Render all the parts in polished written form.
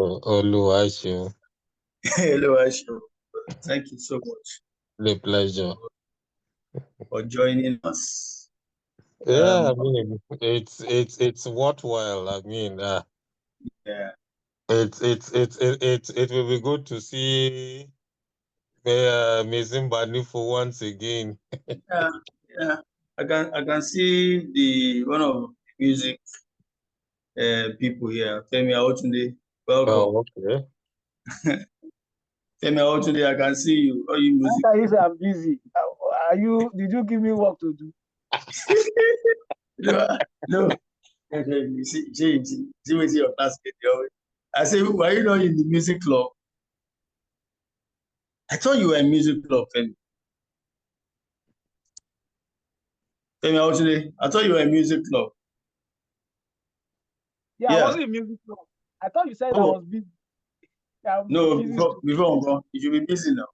Oluwaseun. Hello, Aisha. Thank you so much The pleasure. for joining us. Yeah, I mean, it's worthwhile. I mean, Yeah, it will be good to see Miss Mbanefo once again. yeah, yeah. I can see the one of the music people here, Femi Awotunde. Welcome, Oh, okay. Femi Awotunde. I can see you. All you music. How can you say I'm busy? Did you give me work to do? No. You see what your classmate. I say, were you not in the music club? I thought you were in music club, Femi. Femi Awotunde. I thought you were in music club. Yeah, Yeah. I wasn't in music club. I thought you said I was busy. I'm No, busy. before you should be busy now.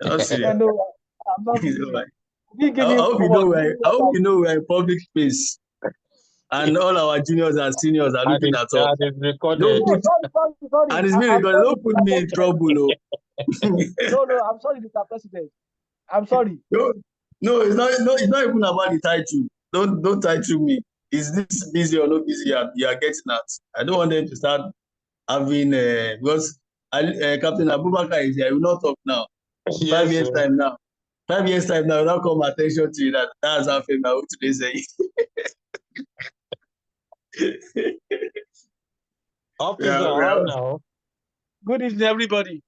You're not serious. No, I'm not busy. Right. You give I me hope you work. know we're in public space, and all our juniors and seniors are looking at us. And it's recorded. No, sorry. And it's being recorded. Don't put me in trouble, no. No, I'm sorry, Mr. President. I'm sorry. No, it's not even about the title. Don't title me. Is this busy or not busy? You are getting at. I don't want them to start having because Captain Abubakar is here. I will not talk now. Yes, 5 years time now. 5 years time now, now come attention to you that's how Femi Awotunde say. Officer, how now? Good evening, everybody.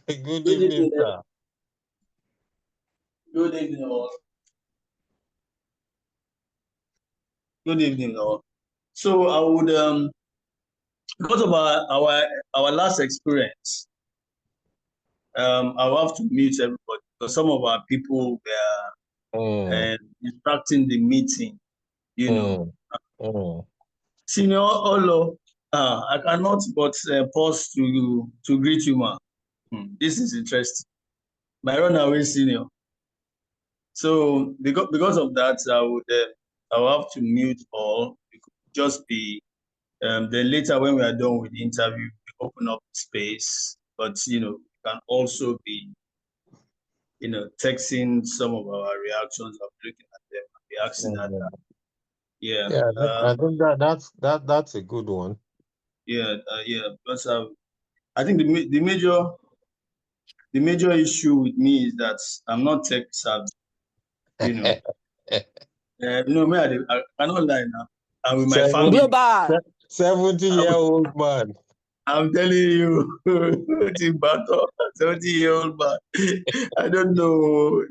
Good evening, sir. Good evening, all. Good evening, all. So I would because of our last experience, I will have to mute everybody because some of our people were distracting the meeting, you know. Senior Olo, I cannot but pause to greet you, ma. This is interesting. My runaway senior. So because of that, I will have to mute all. It could just be then later when we are done with the interview, we open up space. But it can also be texting some of our reactions of looking at them and be asking that. Yeah. I think that's a good one. Yeah, because I think the major issue with me is that I'm not tech savvy. Me, I cannot lie now. I'm with my family. 70-year-old man. I'm telling you, 70-year-old man. I don't know.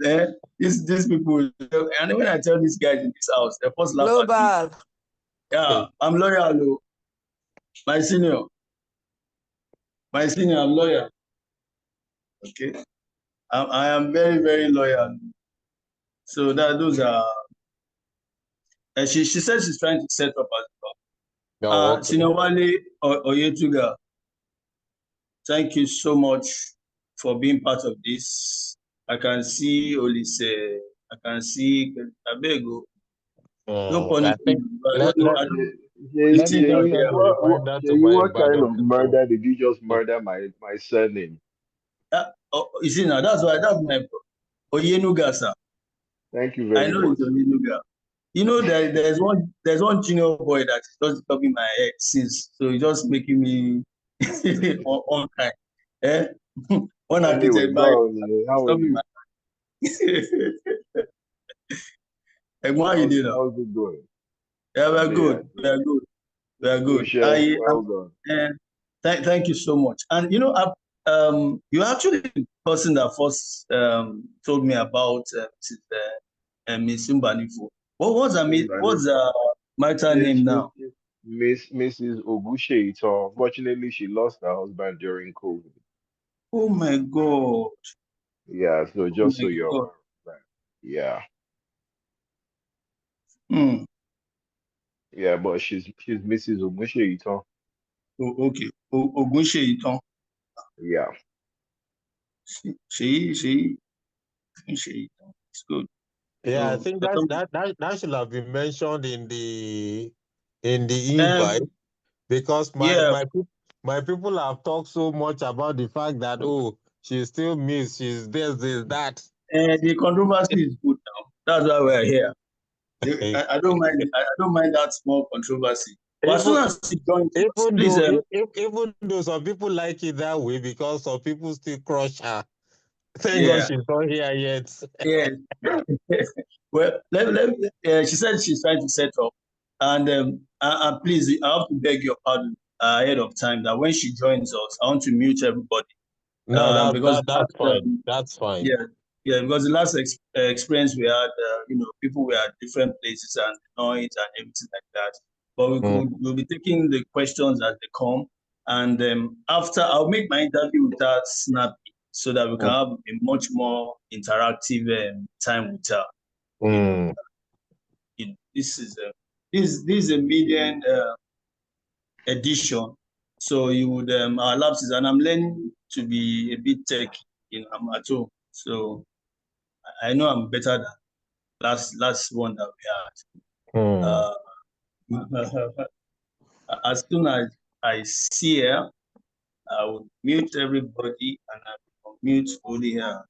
These people, and when I tell these guys in this house, they first laugh at me. Yeah, I'm loyal. My senior, I'm loyal. Okay, I am very, very loyal. So those are. She said she's trying to set up as well. Senior Wale Oyetuga, thank you so much for being part of this. I can see Olise. I can see Abego. No punishment. What kind of murder did you just murder my surname? You see now, that's my Oyenuga, sir. Thank you very much. I know it's Oyenuga. There's one junior boy that is just copying my head since, so he's just making me all kind. One architect by stopping my how you doing? How's it going? Yeah, we're good. We're good. Well done. Thank you so much. And you're actually the person that first told me about Miss Mbanefo. What's her marital name now? Mrs. Ogushe. So unfortunately, she lost her husband during COVID. Oh my God. Yeah, so just so you're aware of that. Yeah. Yeah, but she's Mrs. Ogushe Ito. Oh, okay. Ogushe Ito. Yeah. She it's good. Yeah, I think that should have been mentioned in the invite because my people have talked so much about the fact that, oh, she's still Miss, she's this, that. The controversy is good now. That's why we're here. I don't mind. I don't mind that small controversy. But as soon as she joins us, please. Even though some people like it that way, because some people still crush her. Thank God Yeah. she's not here yet. Yeah. Well, she said she's trying to set up, and please, I have to beg your pardon ahead of time that when she joins us, I want to mute everybody. No, Because that's fine. That's fine. yeah, because the last experience we had, people were at different places and noise and everything like that. But we'll be taking the questions as they come, and after I'll make my interview with her snappy so that we can have a much more interactive time with her. This is a median edition, so you would our lapses, and I'm learning to be a bit techy. I'm at home, so I know I'm better than last one that we had. As soon as I see her, I will mute everybody and I will mute only her.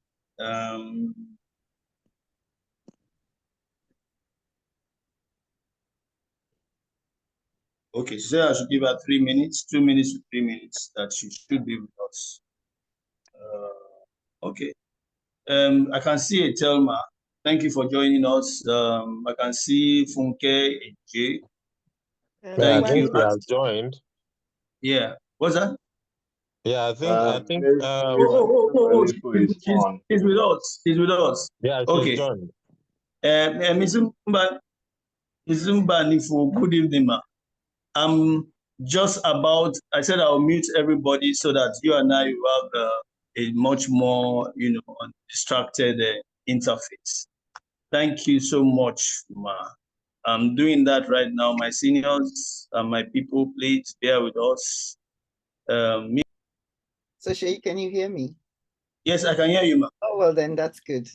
Okay, she said I should give her 3 minutes, 2 minutes to 3 minutes, that she should be with us. Okay. I can see a Telma. Thank you for joining us. I can see Funke J. Yeah, I think she has joined. Yeah. What's that? Yeah, I think. She's with us. She's with us. Yeah, she's joined. Ms. Mbanefo, good evening, ma. I'm just about. I said I'll mute everybody so that you and I will have a much more, undistracted interface. Thank you so much, ma. I'm doing that right now. My seniors and my people, please bear with us. So Seyi, can you hear me? Yes, I can hear you, ma'am. Oh, well, then that's good.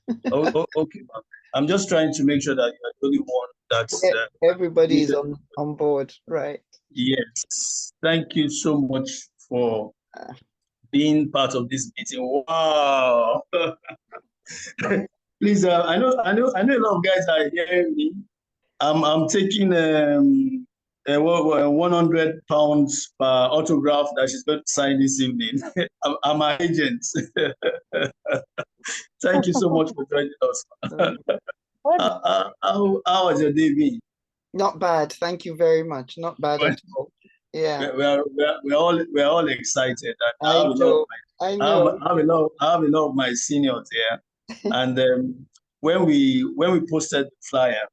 Okay, ma'am. I'm just trying to make sure that you're the only one that's... everybody is on board, right? Yes. Thank you so much for being part of this meeting. Wow. Please, I know a lot of guys are hearing me. I'm taking 100 pounds per autograph that she's going to sign this evening. I'm an agent. Thank you so much for joining us. How has your day been? Not bad. Thank you very much. Not bad at all. Yeah. We're all excited. I know. I have a lot of my seniors here. And when we posted the flyer,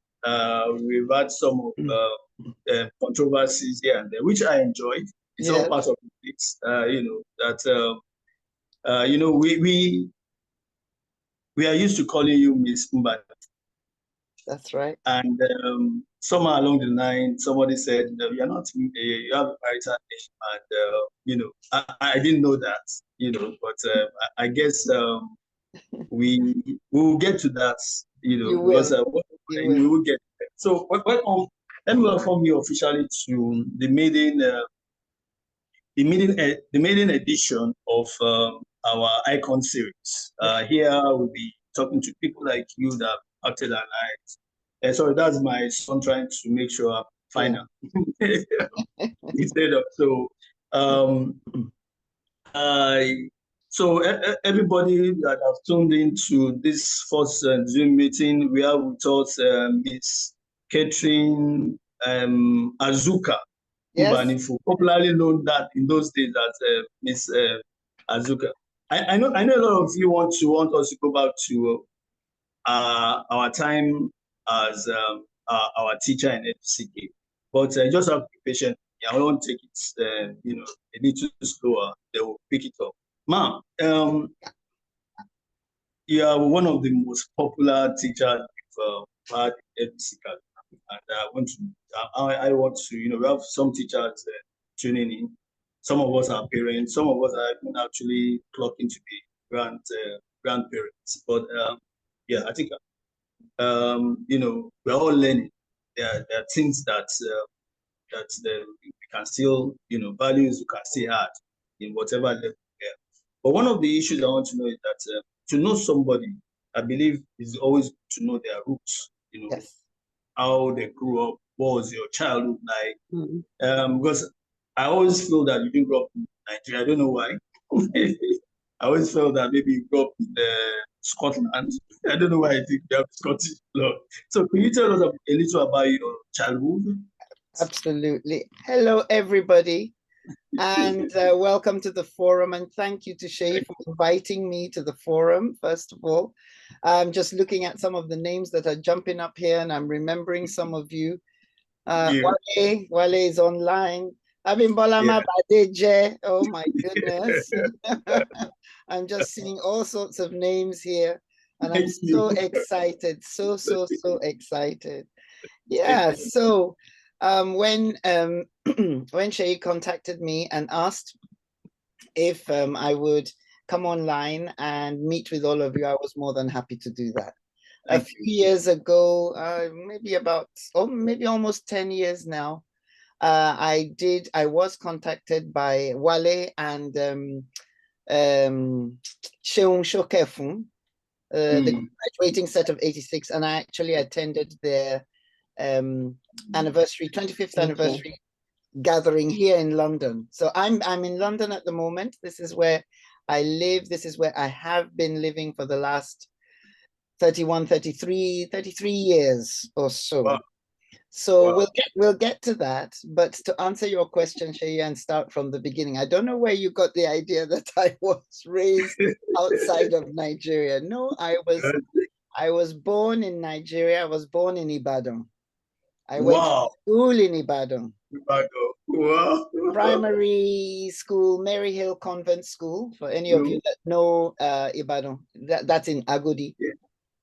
we've had some of controversies here and there, which I enjoyed. It's all part of it. We are used to calling you Miss Mbanefo. That's right. And somewhere along the line, somebody said, "You're not. You have a marital name," and I didn't know that, but I guess we will get to that, because we will get there. So welcome. Let me welcome you officially to the maiden edition of our Icon series. Here we'll be talking to people like you that acted our lives. Sorry, that's my son trying to make sure I'm final. Instead of everybody that have tuned into this first Zoom meeting, we have with us Miss Catherine Azuka Mbanefo, popularly known that in those days as Miss Azuka. I know a lot of you want us to go back to our time as our teacher in FCK, but just have to be patient. I won't take it, a little slower. They will pick it up. Ma'am, you are one of the most popular teachers we've had in FCK, and I want to, we have some teachers tuning in. Some of us are parents. Some of us are even actually clocking to be grandparents. But yeah, I think we're all learning. There are things that we can still, values you can still add in whatever level you get. But one of the issues I want to know is that to know somebody, I believe, is always to know their roots, Yes. how they grew up, what was your childhood like. Mm-hmm. Because I always feel that you didn't grow up in Nigeria. I don't know why. I always felt that maybe you grew up in Scotland. I don't know why I think you have Scottish blood. So can you tell us a little about your childhood? Absolutely. Hello, everybody, and welcome to the forum. And thank you to Seyi for inviting me to the forum, first of all. I'm just looking at some of the names that are jumping up here, and I'm remembering some of you. Wale is online. Abimbola Badeje. Oh my goodness. I'm just seeing all sorts of names here, and I'm so excited, so excited. Yeah, so when when Seyi contacted me and asked if I would come online and meet with all of you, I was more than happy to do that. A few years ago, maybe almost 10 years now, I was contacted by Wale and Seun Shokefun, the graduating set of 86, and I actually attended their 25th anniversary gathering here in London. So I'm in London at the moment. This is where I live. This is where I have been living for the last 33 years or so. Wow. So we'll get to that. But to answer your question, Seyi, and start from the beginning, I don't know where you got the idea that I was raised outside of Nigeria. No, I was born in Nigeria. I was born in Ibadan. I went to school in Ibadan. Wow. Primary school, Mary Hill Convent School, for any of you that know Ibadan. That's in Agodi. Yeah.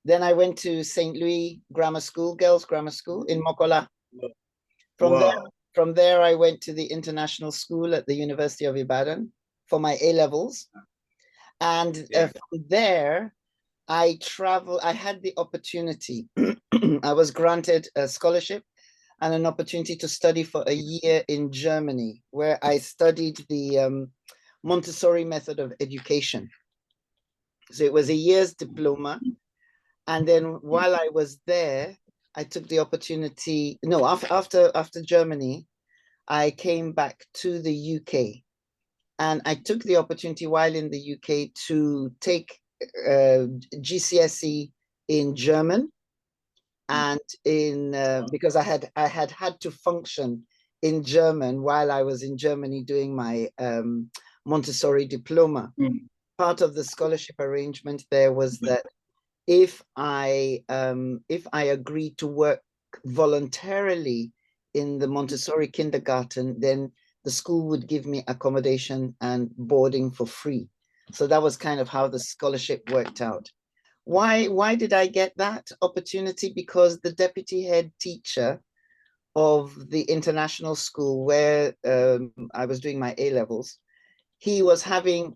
Then I went to St. Louis Grammar School, Girls Grammar School in Mokola. From there, I went to the International School at the University of Ibadan for my A-levels. And from there, I had the opportunity, I was granted a scholarship and an opportunity to study for a year in Germany, where I studied the Montessori method of education. So it was a year's diploma. And then while I was there, I took the opportunity, after Germany, I came back to the UK. And I took the opportunity while in the UK to take GCSE in German, and because I had to function in German while I was in Germany doing my Montessori diploma. Part of the scholarship arrangement there was that if I agreed to work voluntarily in the Montessori kindergarten, then the school would give me accommodation and boarding for free. So that was kind of how the scholarship worked out. Why did I get that opportunity? Because the deputy head teacher of the international school where I was doing my A-levels, he was having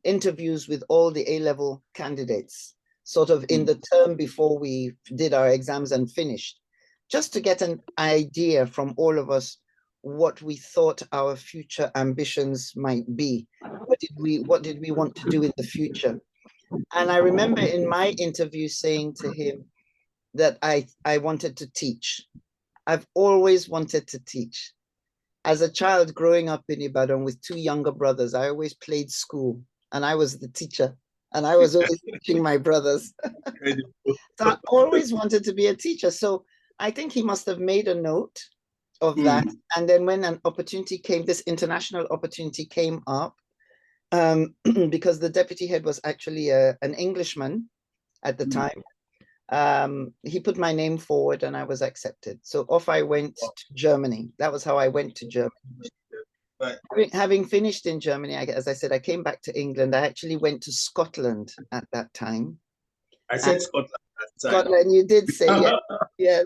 interviews with all the A-level candidates, sort of in the term before we did our exams and finished, just to get an idea from all of us what we thought our future ambitions might be. What did we want to do in the future? And I remember in my interview saying to him that I wanted to teach. I've always wanted to teach. As a child growing up in Ibadan with two younger brothers, I always played school and I was the teacher and I was always teaching my brothers. So I always wanted to be a teacher. So I think he must have made a note of that. And then when an opportunity came, this international opportunity came up, because the deputy head was actually an Englishman at the time. He put my name forward and I was accepted. So off I went to Germany. That was how I went to Germany. Right. Having finished in Germany, as I said, I came back to England. I actually went to Scotland at that time. I said Scotland at the time. Scotland, you did say yes. Yes.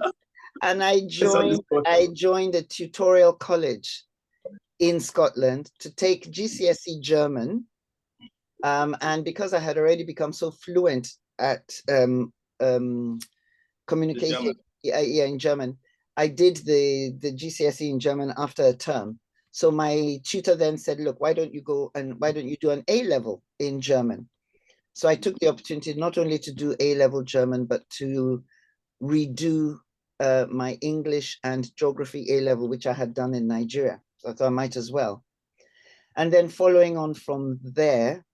And I joined a tutorial college in Scotland to take GCSE German. And because I had already become so fluent at communication in German, I did the GCSE in German after a term. So my tutor then said, look, why don't you do an A level in German? So I took the opportunity not only to do A level German, but to redo my English and geography A level, which I had done in Nigeria. So I thought I might as well. And then following on from there,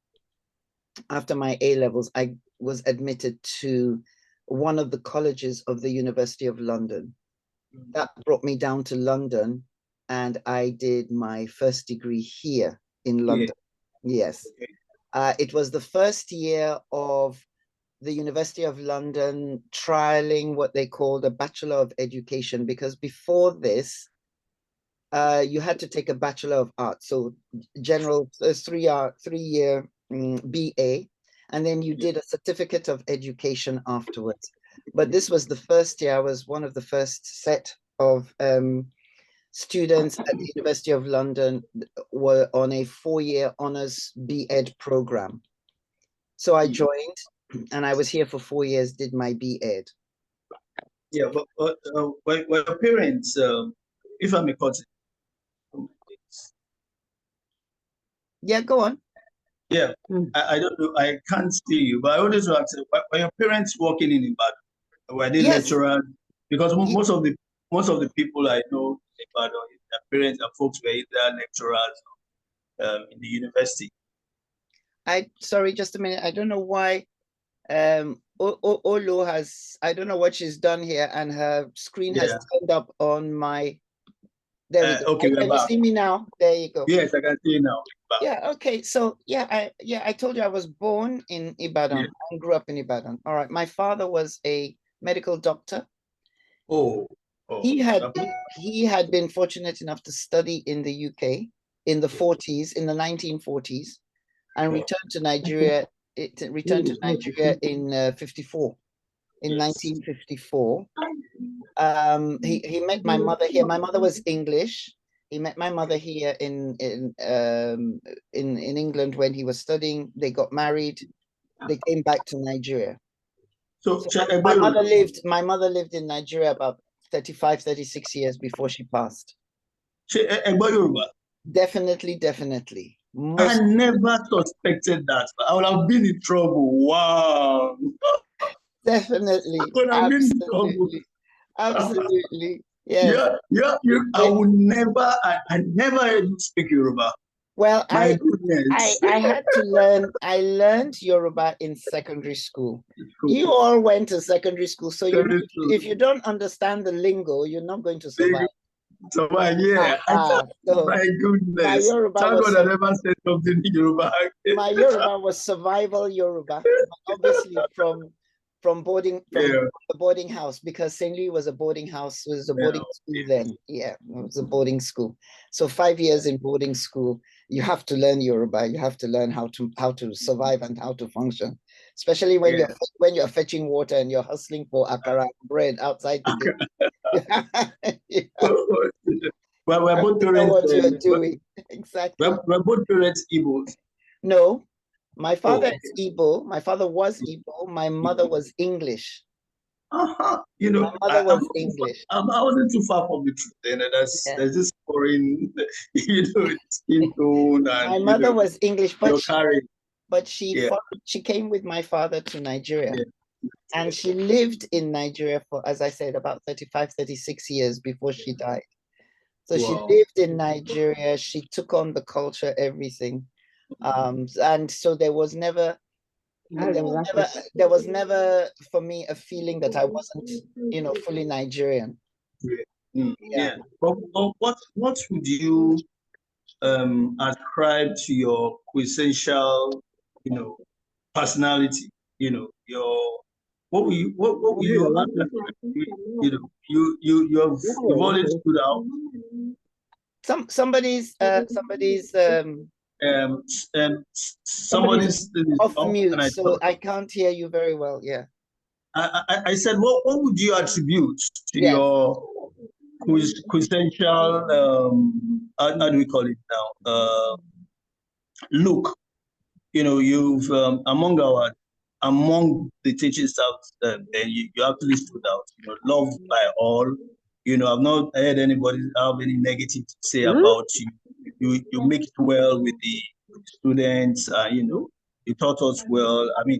after my A levels, I was admitted to one of the colleges of the University of London. That brought me down to London, and I did my first degree here in London. Yeah. Yes. It was the first year of the University of London trialing what they called a Bachelor of Education, because before this, you had to take a Bachelor of Arts, so general 3-year BA, and then you did a certificate of education afterwards. But this was the first year. I was one of the first set of students at the University of London were on a 4-year honors B.Ed program. So I joined, and I was here for 4 years, did my B.Ed. Yeah, but your parents, if I may cut it. Yeah, go on. Yeah, I don't know, I can't see you, but I wanted to ask, were your parents working in Ibadan? Were they lecturers? Because most of the people I know in Ibadan, their parents and folks were either lecturers in the university. Sorry, just a minute. I don't know why Olo has, I don't know what she's done here, and her screen has turned up on my, there we go. Okay, Can you see me now? There you go. Yes, I can see you now. Yeah, okay. So I told you I was born in Ibadan and grew up in Ibadan. All right. My father was a medical doctor. He had been fortunate enough to study in the UK in the 40s, in the 1940s, and returned to Nigeria. In 54. In 1954. He met my mother here. My mother was English. He met my mother here in England when he was studying. They got married. They came back to Nigeria. So my mother lived in Nigeria about 35, 36 years before she passed. Definitely. I never suspected that. I would have been in trouble. Wow. Definitely. Absolutely. Yes. Yeah. I would never, I never heard you speak Yoruba. Well, I had to learn. I learned Yoruba in secondary school. You all went to secondary school, so if you don't understand the lingo, you're not going to survive. So my goodness. My Yoruba Thank God I never said something in Yoruba. My Yoruba was survival Yoruba, obviously from the boarding house, because St. Louis was a boarding house. It was a boarding school then. Yeah, it was a boarding school. So 5 years in boarding school, you have to learn Yoruba. You have to learn how to survive and how to function, especially when you're fetching water and you're hustling for akara bread outside the gate. Well, we're both parents. What you're doing exactly. We're both parents Igbos. No. My father is Igbo. My father was Igbo. My mother was English. You know, my mother was English. I wasn't too far from the truth. And there's this foreign, skin tone. And, my mother was English, but she came with my father to Nigeria. And she lived in Nigeria for, as I said, about 35, 36 years before she died. So she lived in Nigeria. She took on the culture, everything. And so there was never for me a feeling that I wasn't, fully Nigerian. Yeah. But what would you ascribe to your quintessential, personality? What will you you've always stood out. Somebody's off mute, so I can't hear you very well. Yeah. I said, what would you attribute to your quintessential how do we call it now? Look, you've among the teaching staff, and you actually stood out. Loved by all, I've not heard anybody have any negative to say about you. You make it well with the students. You taught us well. I mean,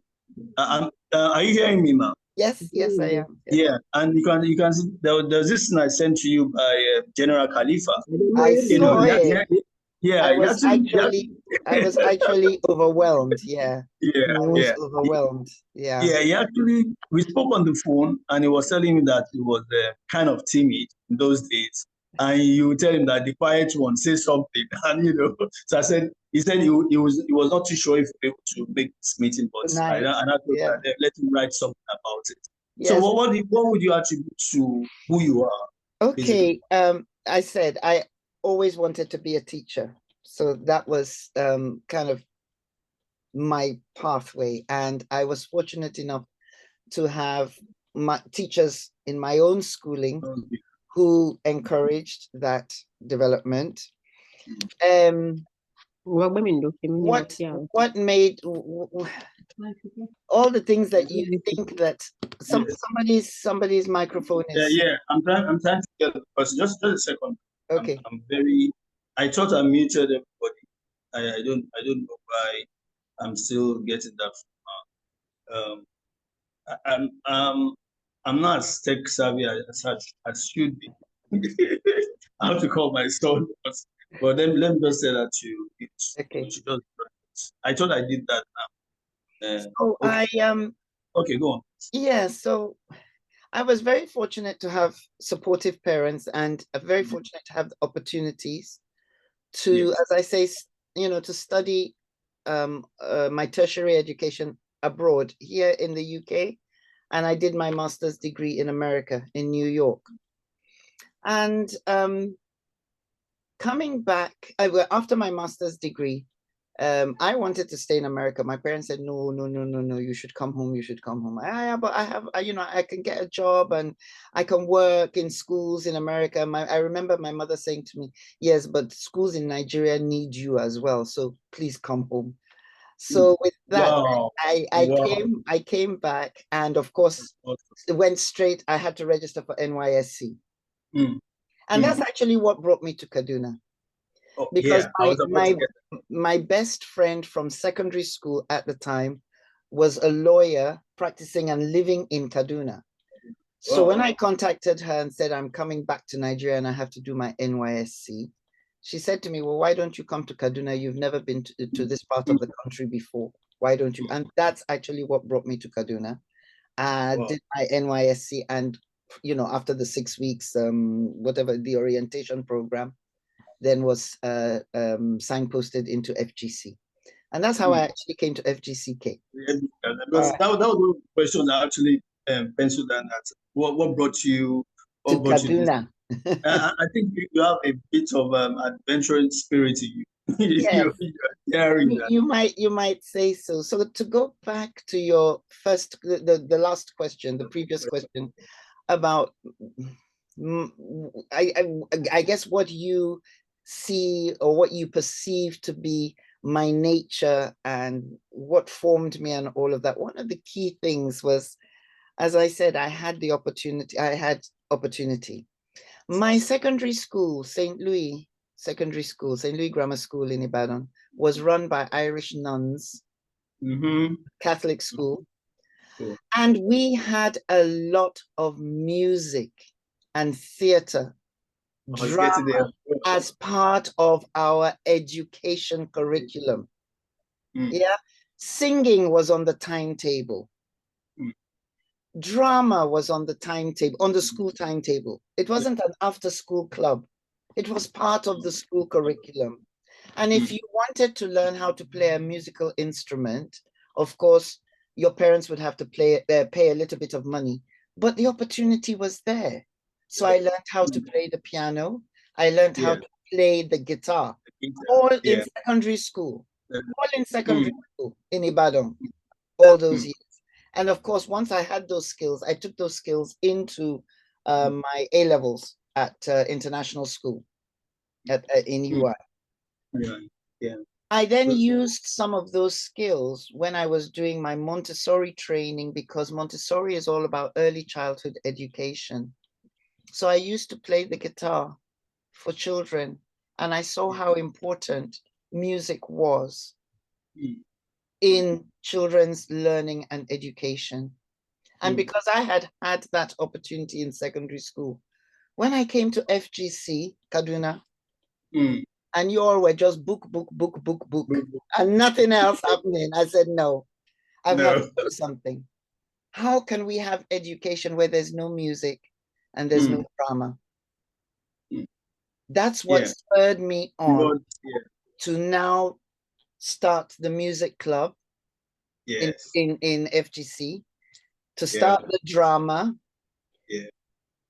are you hearing me, ma'am? Yes, yes, I am. Yes. Yeah, and you can see there's this thing I sent to you by General Khalifa. I saw it. Yeah, I was actually overwhelmed. Yeah, yeah, I was yeah. overwhelmed. Yeah. Yeah, we spoke on the phone and he was telling me that he was kind of timid in those days. And you tell him that the quiet one says something. And, so he said he was not too sure if he was able to make this meeting, but I Nice. thought Yeah. that let him write something about it. So Yes. what would you attribute to who you are? Okay. I said I always wanted to be a teacher. So that was kind of my pathway. And I was fortunate enough to have my teachers in my own schooling who encouraged that development. What made all the things that you think that somebody's microphone is I'm trying to get the person. Just a second. Okay. I thought I muted everybody. I don't know why I'm still getting that. I'm not as tech savvy as should be. I have to call my son, but then let me just say that to you. Okay. I thought I did that now. Okay. Okay, go on. Yeah, so I was very fortunate to have supportive parents and very fortunate to have the opportunities to, as I say, to study my tertiary education abroad here in the UK. And I did my master's degree in America, in New York. And coming back, after my master's degree, I wanted to stay in America. My parents said, no, you should come home. You should come home. But I can get a job and I can work in schools in America. I remember my mother saying to me, yes, but schools in Nigeria need you as well. So please come home. So with that, wow. I came back, and of course, it went straight. I had to register for NYSC. And that's actually what brought me to Kaduna. Because my best friend from secondary school at the time was a lawyer practicing and living in Kaduna. So when I contacted her and said, I'm coming back to Nigeria and I have to do my NYSC, she said to me, well, why don't you come to Kaduna? You've never been to this part of the country before. Why don't you? And that's actually what brought me to Kaduna. I did my NYSC, and after the 6 weeks, whatever the orientation program, then was signposted into FGC. And that's how I actually came to FGCK. Because that was the question I actually penciled down. What brought you to Kaduna? I think you have a bit of adventurous spirit in you. Yes. You might say so. So to go back to your the last question, the previous question about, I guess what you see or what you perceive to be my nature and what formed me and all of that. One of the key things was, as I said, I had opportunity. My secondary school, St. Louis Grammar School in Ibadan, was run by Irish nuns, Catholic school. And we had a lot of music and theater, drama as part of our education curriculum. Yeah, singing was on the timetable. Drama was on the timetable, on the school timetable. It wasn't an after-school club. It was part of the school curriculum. And if you wanted to learn how to play a musical instrument, of course, your parents would have to pay a little bit of money, but the opportunity was there. So I learned how to play the piano. I learned how to play the guitar, all in secondary school, in Ibadan, all those years. And of course, once I had those skills, I took those skills into my A-levels at international school in UI. I then used some of those skills when I was doing my Montessori training, because Montessori is all about early childhood education. So I used to play the guitar for children, and I saw how important music was in children's learning and education. And because I had had that opportunity in secondary school, when I came to FGC, Kaduna, and you all were just book, and nothing else happening, I said, no, I've had to do something. How can we have education where there's no music and there's no drama? That's what spurred me on to now start the music club in FGC, to start the drama,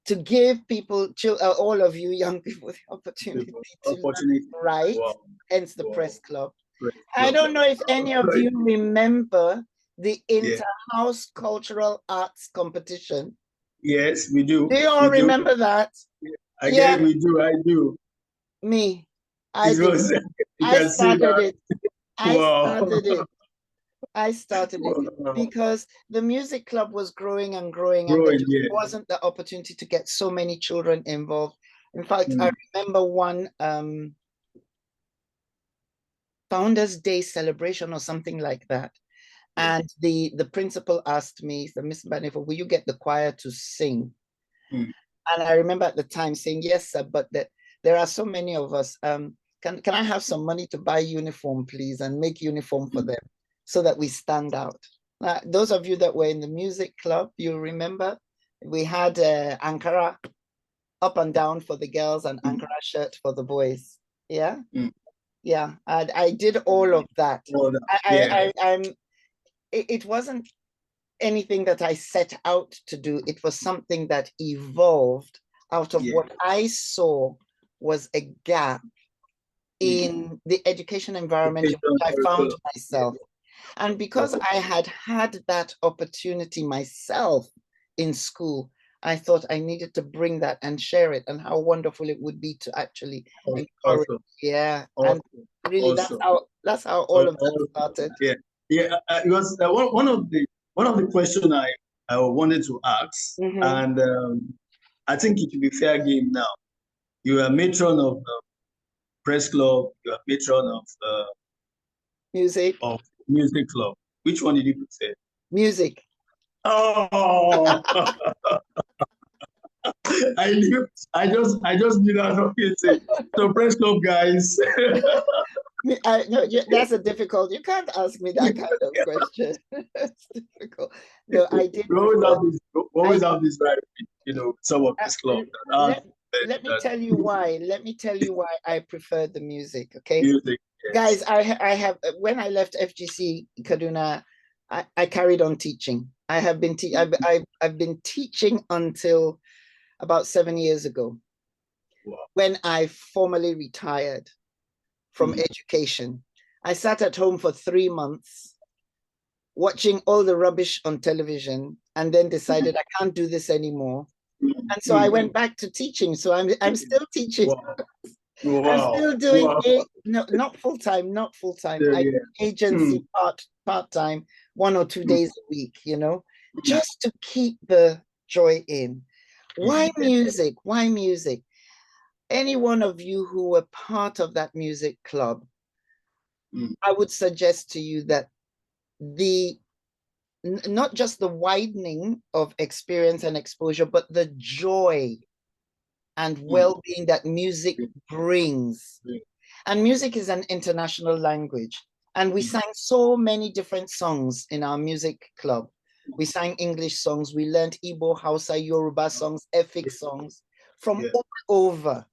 to give people, all of you young people, the opportunity to write, hence the press club. I don't know if any of you remember the inter-house cultural arts competition. Yes, we do. Do you all remember that? Again, we do. I do. Me, I did. I started it. I started it because the music club was growing and growing, and there just wasn't the opportunity to get so many children involved. In fact, I remember one Founders Day celebration or something like that. And the principal asked me, so Miss Mbanefo, will you get the choir to sing? And I remember at the time saying, yes, sir, but there are so many of us. Can I have some money to buy uniform, please, and make uniform for them so that we stand out? Those of you that were in the music club, you remember we had Ankara up and down for the girls and Ankara shirt for the boys. Yeah, yeah. I did all of that. It wasn't anything that I set out to do. It was something that evolved out of what I saw was a gap in the education environment in which I found myself. And because I had had that opportunity myself in school, I thought I needed to bring that and share it, and how wonderful it would be to actually encourage. And really that's how all of that started. It was one of the questions I wanted to ask, and I think it will be fair game now. You are matron of the press club. You are matron of music club. Which one did you prefer? Music. Oh, I just knew that. Okay, so press club guys. No, that's a difficult. You can't ask me that kind of question. It's difficult. No, I did. Always have this right, some of this club. Let me tell you why. Let me tell you why I prefer the music. Okay, music, yes. Guys, I have when I left FGC Kaduna, I carried on teaching. I have been I've been teaching until about 7 years ago, when I formally retired from education. I sat at home for 3 months watching all the rubbish on television, and then decided I can't do this anymore. And so I went back to teaching. So I'm still teaching. I'm still doing it. No, not full time, not full time. I do agency part time, 1 or 2 days a week, just to keep the joy in. Why music? Why music? Any one of you who were part of that music club, I would suggest to you that not just the widening of experience and exposure, but the joy and well-being that music brings. And music is an international language. And we sang so many different songs in our music club. We sang English songs, we learned Igbo, Hausa, Yoruba songs, Efik songs from all over.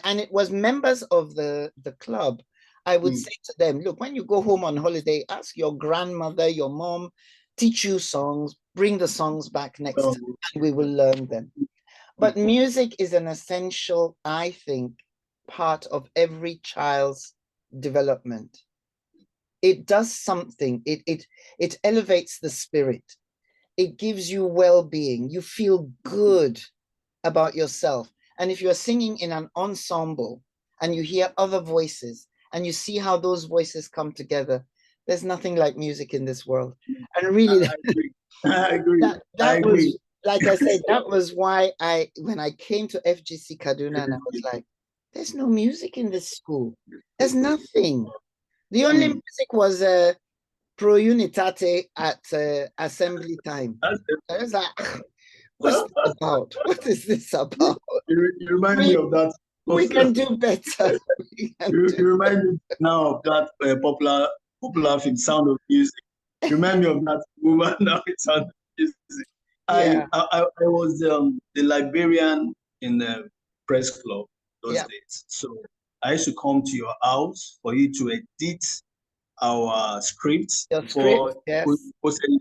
And it was members of the club. I would say to them, look, when you go home on holiday, ask your grandmother, your mom, teach you songs, bring the songs back next time, and we will learn them. But music is an essential, I think, part of every child's development. It does something. It elevates the spirit. It gives you well-being. You feel good about yourself. And if you're singing in an ensemble and you hear other voices and you see how those voices come together, there's nothing like music in this world. And really, I agree. like I said, that was why when I came to FGC Kaduna, and I was like, there's no music in this school. There's nothing. The only music was Pro Unitate at assembly time. I was like, what's this about? What is this about? You remind me of that. We can do better. You remind me now of that popular film, Sound of Music. You remind me of that woman now. It's Sound of Music. Yeah. I was the librarian in the press club those days. So I used to come to your house for you to edit our scripts for posting.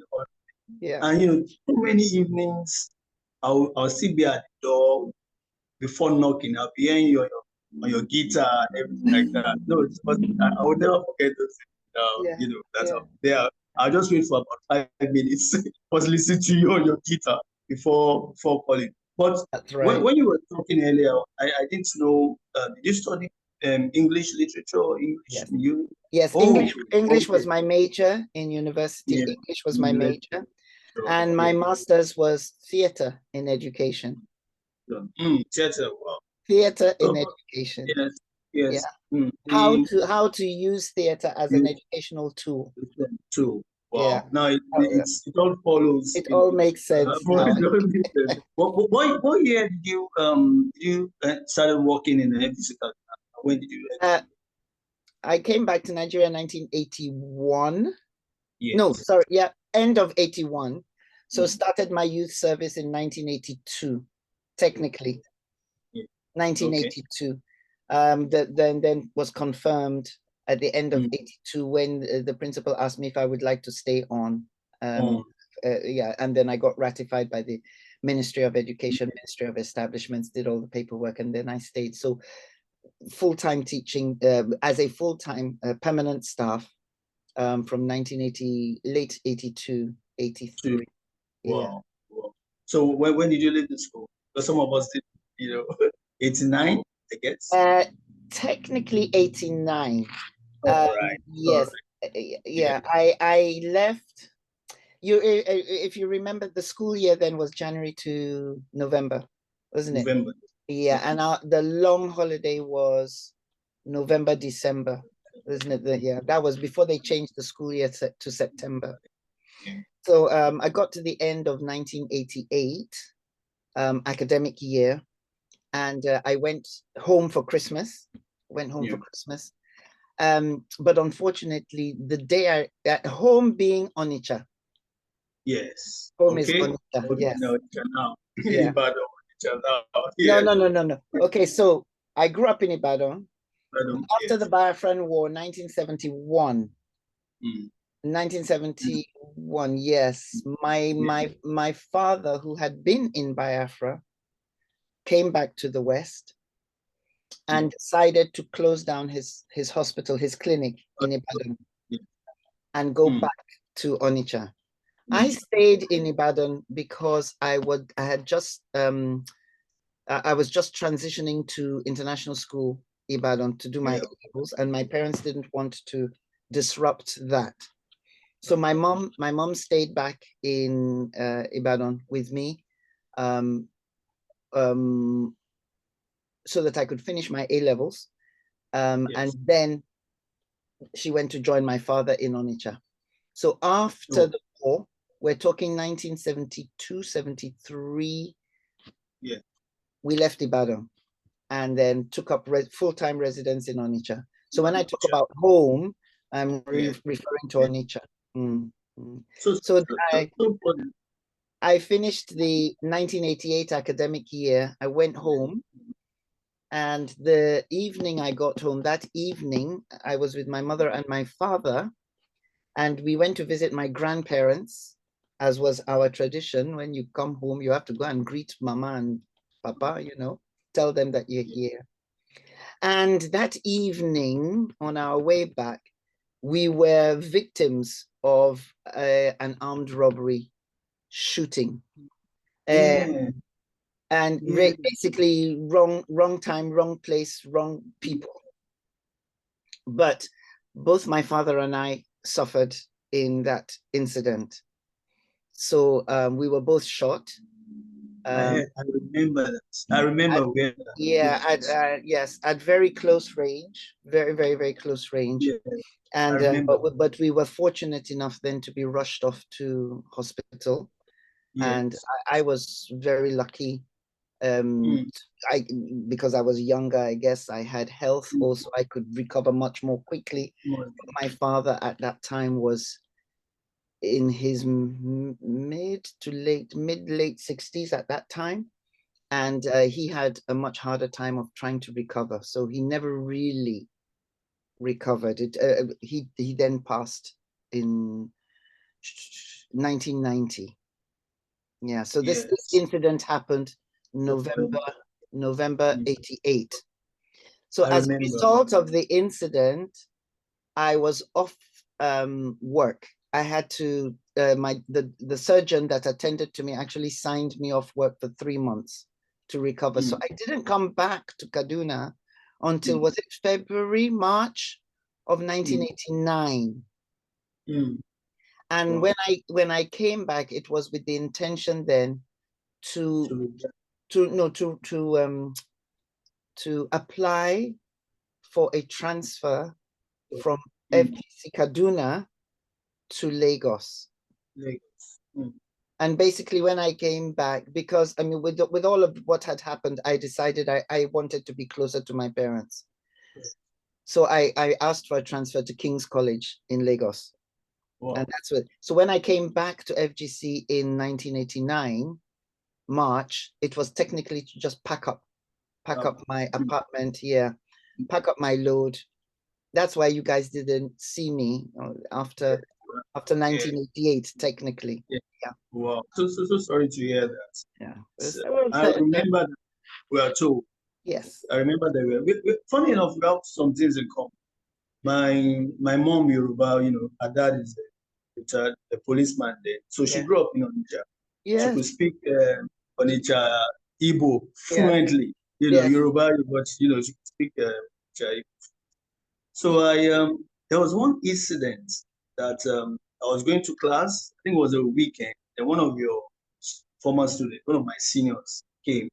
Yeah. And so many evenings I'll still be at the door before knocking. I'll be hearing you on your guitar and everything like that. No, I will never forget those things. That's how they are. I'll just wait for about 5 minutes, first listen to you on your guitar before calling. But that's right. When you were talking earlier, I didn't know, did you study English literature, English? Yes, English was my major in university. Yeah. English was my major. And my master's was theater in education. Theater, wow. Theater in education. Yes. Yeah. How to use theater as an educational tool. Wow. Yeah. Now it all follows. It all makes sense now. What year did you started working in the FGC? When did you? I came back to Nigeria in 1981. Yes. No, sorry. Yeah, end of 81. So started my youth service in 1982, technically. 1982. Then was confirmed at the end of 82 when the principal asked me if I would like to stay on. And then I got ratified by the Ministry of Education, Ministry of Establishments, did all the paperwork, and then I stayed. So full-time teaching as a full-time permanent staff from 1980, late 82, 83. Wow. Wow. So when did you leave the school? Because some of us did, 89, I guess. Technically 89. Right. Yes. Yeah. I left. If you remember, the school year then was January to November, wasn't it? November. Yeah, and the long holiday was November, December, isn't it? Yeah, that was before they changed the school year to September. So I got to the end of 1988 academic year, and I went home for Christmas. For Christmas. But unfortunately, the day at home being Onitsha. Yes. Home is Onitsha. Yes. No, now. Yeah. No. Okay, so I grew up in Ibadan. After the Biafran War, 1971. 1971, yes. My father, who had been in Biafra, came back to the West and decided to close down his hospital, his clinic in Ibadan, and go back to Onitsha. I stayed in Ibadan because I was just transitioning to international school Ibadan to do my A-levels, and my parents didn't want to disrupt that. So my mom stayed back in Ibadan with me, so that I could finish my A-levels, and then she went to join my father in Onitsha. So after the war, we're talking 1972, 73. Yeah. We left Ibadan and then took up full-time residence in Onitsha. So when I talk about home, I'm referring to Onitsha. So I finished the 1988 academic year. I went home, and the evening I got home, that evening, I was with my mother and my father, and we went to visit my grandparents, as was our tradition. When you come home, you have to go and greet Mama and Papa, tell them that you're here. And that evening, on our way back, we were victims of an armed robbery shooting. And basically wrong time, wrong place, wrong people. But both my father and I suffered in that incident. So we were both shot. I remember that. I remember where. Yeah, yes, at very close range, very, very, very close range. Yeah, And remember. but we were fortunate enough then to be rushed off to hospital, and Yes. I was very lucky. I because I was younger, I guess I had health also. I could recover much more quickly. My father at that time was in his mid late 60s at that time, and he had a much harder time of trying to recover, so he never really recovered it. He then passed in 1990. Yeah, so this incident happened November 88. So I as a remember. result of the incident, I was off work. I had to the surgeon that attended to me actually signed me off work for 3 months to recover. So I didn't come back to Kaduna until was it February, March of 1989. And when I came back, it was with the intention then to apply for a transfer from FGC Kaduna to Lagos. And basically when I came back, because I mean, with all of what had happened, I decided I wanted to be closer to my parents. So I asked for a transfer to King's College in Lagos. Wow. And that's what, so when I came back to FGC in 1989, March, it was technically to just pack up my apartment here, pack up my load. That's why you guys didn't see me after 1988, technically. Yeah. Wow. So sorry to hear that. Yeah. I remember that we are told. Yes. I remember that funny enough, we have some things in common. My mom Yoruba, her dad is a policeman there. So she grew up in Onitsha. Yes. She could speak Onitsha Igbo fluently. Yoruba, but she could speak Onitsha. So there was one incident that I was going to class. I think it was a weekend, and one of your former students, one of my seniors, came.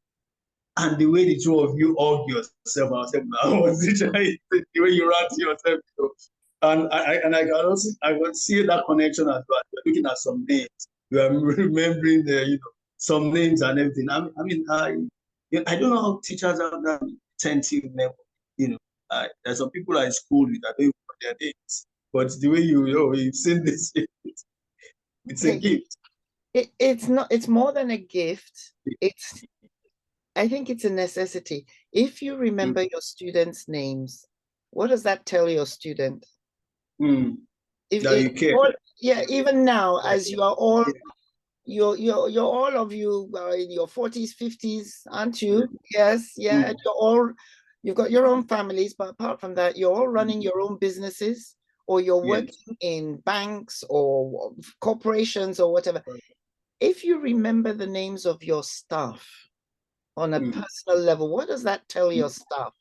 And the way the two of you hugged yourself, I was literally the way you ran to yourself. And I could see that connection as well. You're looking at some names. You are remembering some names and everything. I don't know how teachers have that attentive level. There's some people at school that don't even know their names. But the way you've seen this, it's a gift. It's not. It's more than a gift. I think it's a necessity. If you remember your students' names, what does that tell your student? If that you care. Even now, as you are all, you're all of you in your 40s, 50s, aren't you? Yes, yeah. You've got your own families, but apart from that, you're all running your own businesses, or you're working in banks or corporations or whatever. If you remember the names of your staff on a personal level, what does that tell your staff?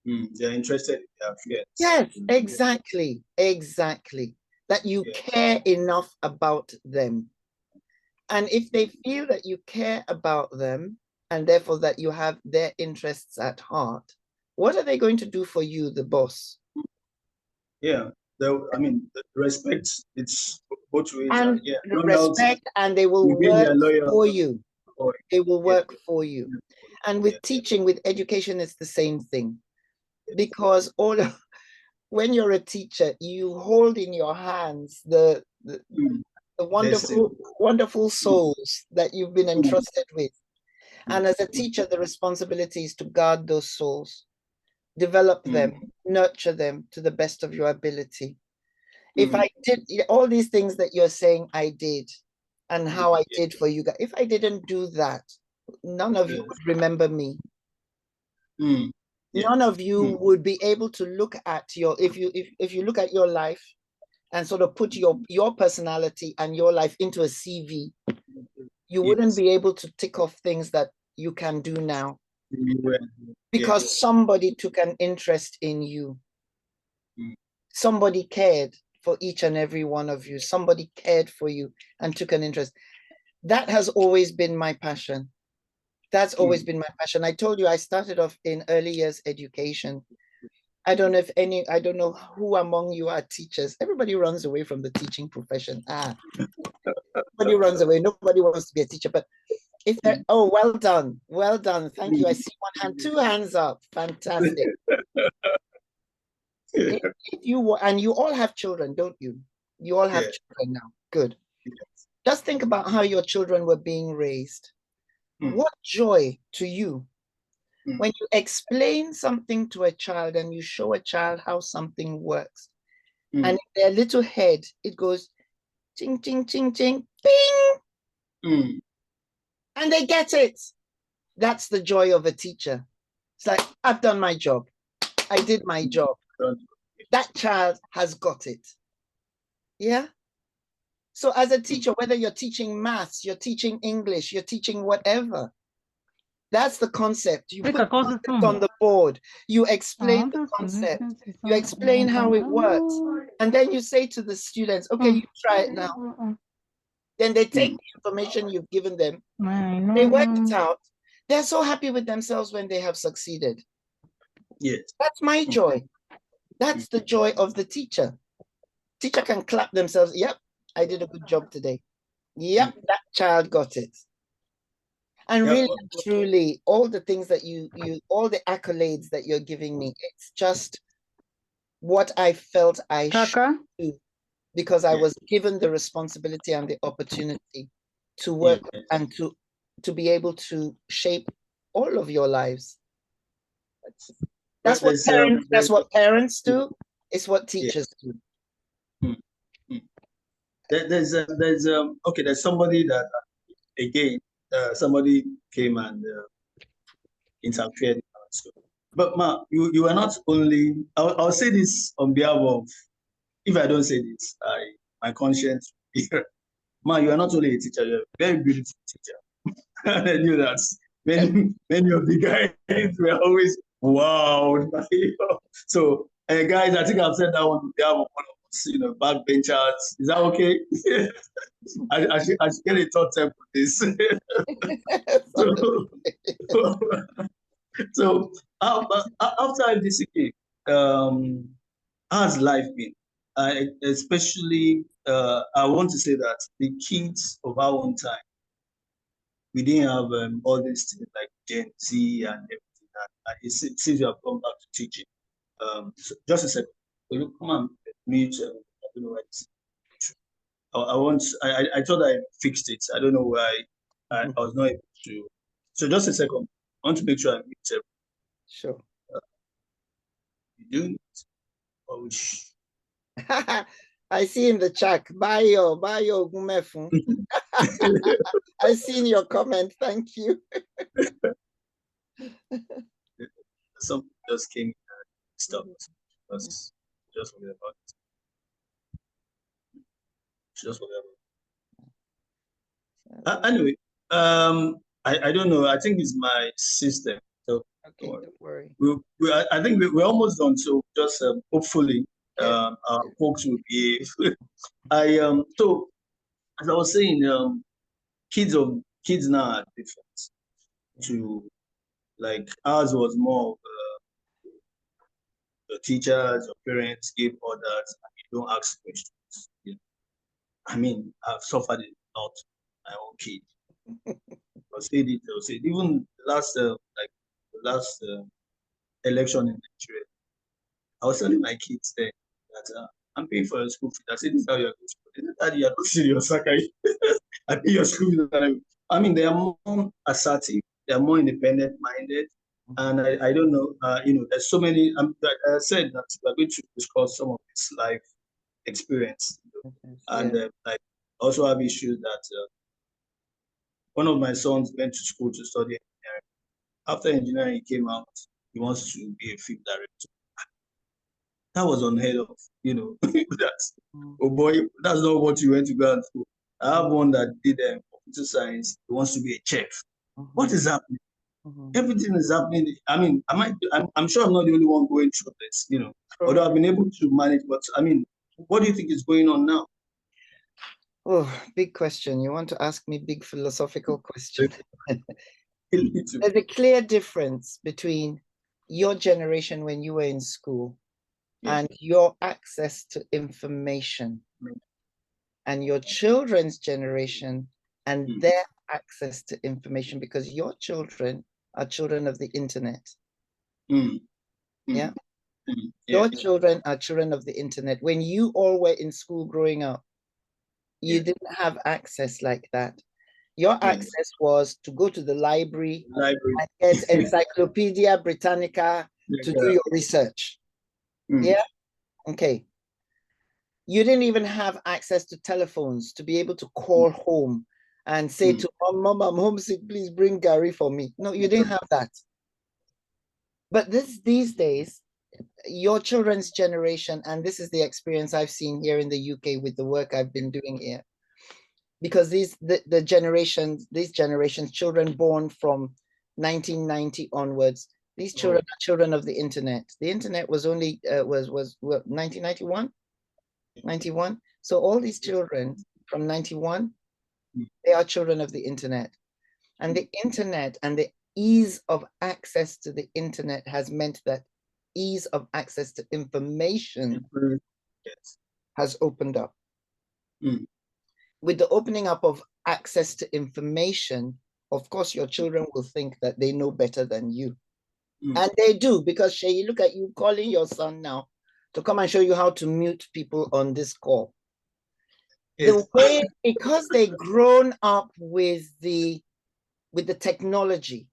They're interested in their affairs. Yes, exactly. That you care enough about them. And if they feel that you care about them, and therefore that you have their interests at heart, what are they going to do for you, the boss? Yeah, the respect, it's both ways. And respect, and they will work for you. They will work for you. And with teaching, with education, it's the same thing. Because when you're a teacher, you hold in your hands the wonderful souls that you've been entrusted with. And as a teacher, the responsibility is to guard those souls, develop them, nurture them to the best of your ability. If I did all these things that you're saying I did, and how I did for you guys, if I didn't do that, none of you would remember me. None of you would be able to look at if you look at your life and sort of put your personality and your life into a CV, you wouldn't be able to tick off things that you can do now because somebody took an interest in you. Somebody cared for each and every one of you. Somebody cared for you and took an interest. That has always been my passion. That's always been my passion. I told you I started off in early years education. I don't know who among you are teachers. Everybody runs away from the teaching profession. Everybody runs away. Nobody wants to be a teacher. But if they're, oh, well done. Well done. Thank you. I see one hand, 2 hands up. Fantastic. If you and you all have children, don't you? You all have children now. Good. Just think about how your children were being raised. What joy to you when you explain something to a child and you show a child how something works. And in their little head, it goes ching, ching, ching, ching, bing. And they get it. That's the joy of a teacher. It's like, I've done my job. I did my job. That child has got it. Yeah. So as a teacher, whether you're teaching maths, you're teaching English, you're teaching whatever, that's the concept. You put the concept on the board. You explain the concept. You explain how it works. And then you say to the students, okay, you try it now. Then they take the information you've given them. They work it out. They're so happy with themselves when they have succeeded. Yes. That's my joy. That's the joy of the teacher. Teacher can clap themselves. Yep, I did a good job today. Yep, that child got it. And really, truly, all the things that all the accolades that you're giving me, it's just what I felt I should do because I was given the responsibility and the opportunity to work and to be able to shape all of your lives. That's what parents do. It's what teachers do. There's somebody that again somebody came and interfered in our school. But Ma, you are not only. I'll say this on behalf of. If I don't say this, my conscience. Ma, you are not only a teacher. You're a very beautiful teacher. And I knew that many of the guys were always wow. So, guys, I think I've said that one on behalf of one of us, backbenchers. Is that okay? I should get a thought time for this. So after FDCK, how's life been? Especially, I want to say that the kids of our own time, we didn't have all these things like Gen Z and everything. It seems you have come back to teaching. So just a second. Will you come and mute? I don't know why it's. I thought I fixed it. I don't know why I was not able to. So just a second. I want to make sure I mute it. Sure. You do it? Or which? I see in the chat. Bayo Gumefun. I seen your comment. Thank you. Something just came and stopped. Just forget about it. Just forget about it. Anyway, I don't know. I think it's my system. So okay, don't worry. I think we're almost done. So just hopefully our folks will behave. So as I was saying, kids now are different. To like ours was more of the teachers, your parents give orders, and you don't ask questions. I mean, I've suffered a lot my own kid. I'll say it. Even last election in Nigeria, I was telling my kids then that I'm paying for your school fees. I said, this is how you're going to school. Daddy, you're not serious. I pay your school fees. I mean, they are more assertive. They are more independent minded. And I don't know, there's so many. I said that we're going to discuss some of this life experience. And I also have issues that one of my sons went to school to study engineering. After engineering, he came out. He wants to be a film director. That was unheard of, that's, oh boy, that's not what you went to go and do. I have one that did computer science. He wants to be a chef. What is happening? Everything is happening. I mean, I'm sure I'm not the only one going through this, although I've been able to manage. But I mean, what do you think is going on now? Oh, big question. You want to ask me big philosophical question. There's a clear difference between your generation when you were in school and your access to information, and your children's generation and their access to information, because your children are children of the internet. Yeah. Your children are children of the internet. When you all were in school growing up, you didn't have access like that. Your access was to go to the library and get Encyclopedia Britannica to do your research. Yeah. Okay. You didn't even have access to telephones to be able to call home and say to mom, I'm homesick, please bring Gary for me. No, you didn't have that. But these days, your children's generation, and this is the experience I've seen here in the UK with the work I've been doing here, because these generations, children born from 1990 onwards, these children are children of the internet. The internet was only was 1991, 91. So all these children from 91, they are children of the internet, and the internet and the ease of access to the internet has meant that ease of access to information has opened up. With the opening up of access to information, of course, your children will think that they know better than you. And they do, because Seyi, look at you calling your son now to come and show you how to mute people on this call. The way, because they've grown up with the technology,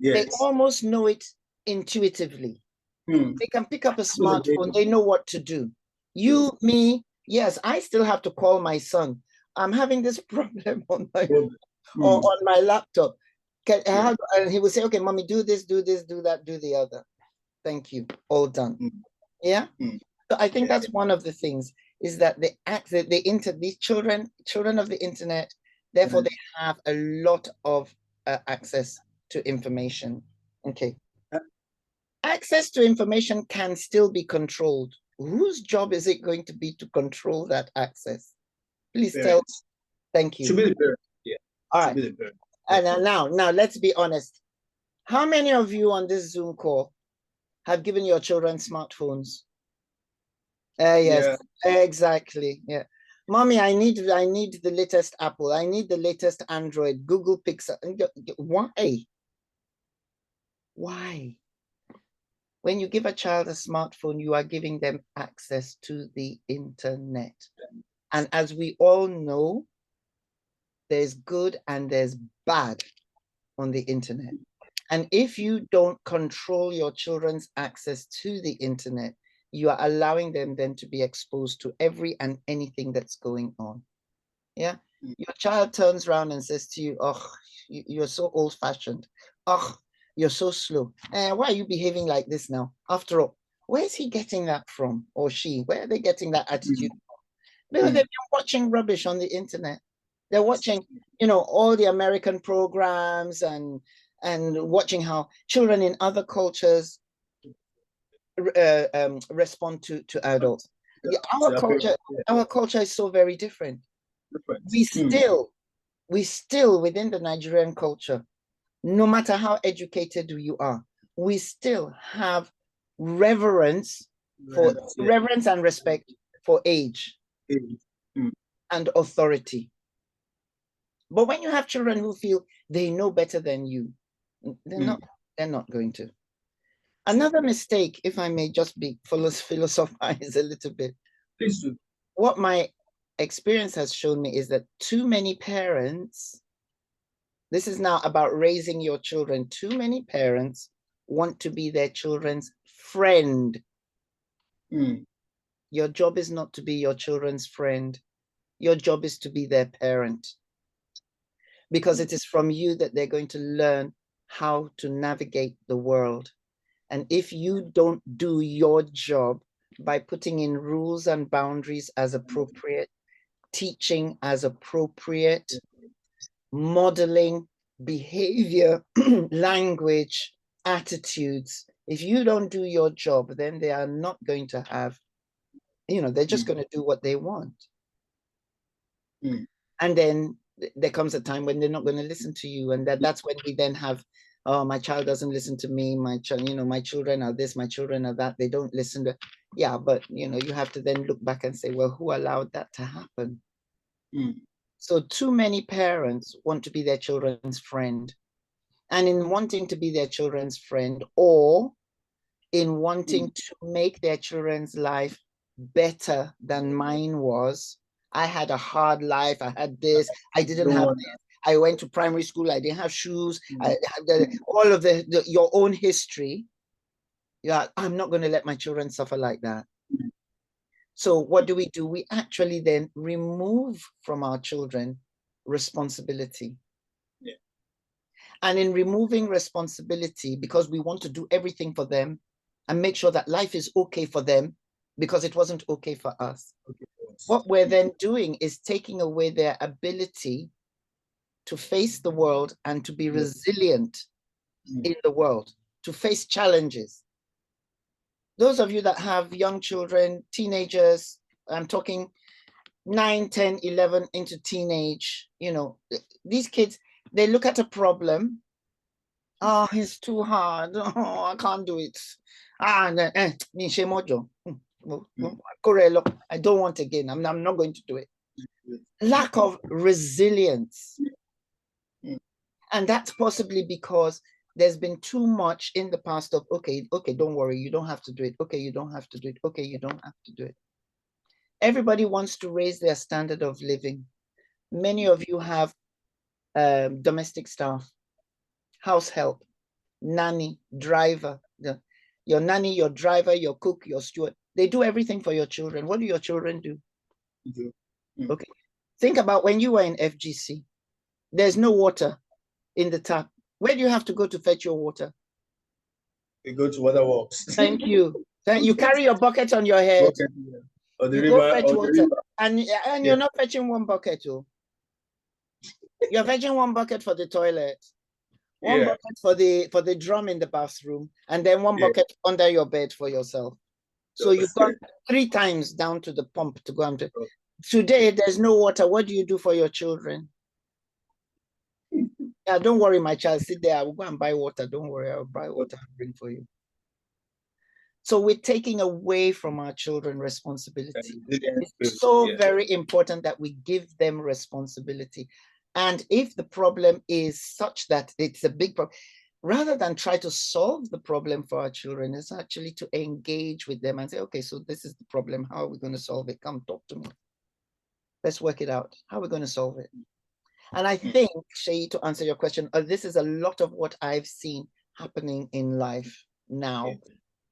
they almost know it intuitively. They can pick up a smartphone, they know what to do. You, me, yes, I still have to call my son. I'm having this problem on my or on my laptop. And he will say, okay, mommy, do this, do that, do the other. Thank you. All done. Yeah. So I think that's one of the things, is that these children of the internet, therefore they have a lot of access to information. Okay. Access to information can still be controlled. Whose job is it going to be to control that access? Please tell. Thank you. Should be the parent. Yeah. All right. And now let's be honest. How many of you on this Zoom call have given your children smartphones? Yes, exactly. Yeah. Mommy, I need the latest Apple. I need the latest Android, Google Pixel. Why? Why? When you give a child a smartphone, you are giving them access to the internet. And as we all know, there's good and there's bad on the internet. And if you don't control your children's access to the internet, you are allowing them then to be exposed to every and anything that's going on. Yeah. Your child turns around and says to you, oh, you're so old fashioned. Oh, you're so slow. Why are you behaving like this now? After all, where's he getting that from? Or she? Where are they getting that attitude from? Because they've been watching rubbish on the internet. They're watching, all the American programs and watching how children in other cultures respond to adults. Our culture is so very different. We still within the Nigerian culture, no matter how educated you are, we still have reverence and respect for age and authority. But when you have children who feel they know better than you, they're not going to. Another mistake, if I may just be philosophize a little bit. Please do. What my experience has shown me is that too many parents, this is now about raising your children, too many parents want to be their children's friend. Your job is not to be your children's friend. Your job is to be their parent. Because it is from you that they're going to learn how to navigate the world. And if you don't do your job by putting in rules and boundaries as appropriate, teaching as appropriate, modeling behavior, language, attitudes, if you don't do your job, then they are not going to have, they're just going to do what they want. And then there comes a time when they're not going to listen to you, and that's when we then have, oh, my child doesn't listen to me, my child, my children are this, my children are that, they don't listen to. Yeah, but you have to then look back and say, well, who allowed that to happen? So too many parents want to be their children's friend, and in wanting to be their children's friend, or in wanting to make their children's life better than mine was. I had a hard life. I had this. I didn't have this. I went to primary school. I didn't have shoes. I had all of your own history. Yeah, I'm not going to let my children suffer like that. So what do? We actually then remove from our children responsibility. Yeah. And in removing responsibility, because we want to do everything for them and make sure that life is okay for them, because it wasn't okay for us. What we're then doing is taking away their ability to face the world and to be resilient in the world, to face challenges. Those of you that have young children, teenagers, I'm talking 9, 10, 11 into teenage, these kids, they look at a problem. Oh, it's too hard. Oh, I can't do it. I don't want again. I'm not going to do it. Lack of resilience. And that's possibly because there's been too much in the past of, okay, don't worry, you don't have to do it. Okay, you don't have to do it. Okay, you don't have to do it. Everybody wants to raise their standard of living. Many of you have domestic staff, house help, nanny, driver. Your nanny, your driver, your cook, your steward, they do everything for your children. What do your children do? Okay. Think about when you were in FGC. There's no water in the tap. Where do you have to go to fetch your water? You go to water works. Thank you. You carry your bucket on your head. Or the you river, go fetch water. And Yeah. You're not fetching one bucket. You're fetching one bucket for the toilet. One bucket for the drum in the bathroom, and then one bucket under your bed for yourself. So you've gone 3 times down to the pump to go and do. Today, there's no water. What do you do for your children? Yeah, don't worry, my child. Sit there. I will go and buy water. Don't worry. I'll buy water and bring for you. So we're taking away from our children responsibility. It's so very important that we give them responsibility. And if the problem is such that it's a big problem, rather than try to solve the problem for our children, is actually to engage with them and say, okay, so this is the problem. How are we going to solve it? Come talk to me. Let's work it out. How are we going to solve it? And I think, Seyi, to answer your question, this is a lot of what I've seen happening in life now.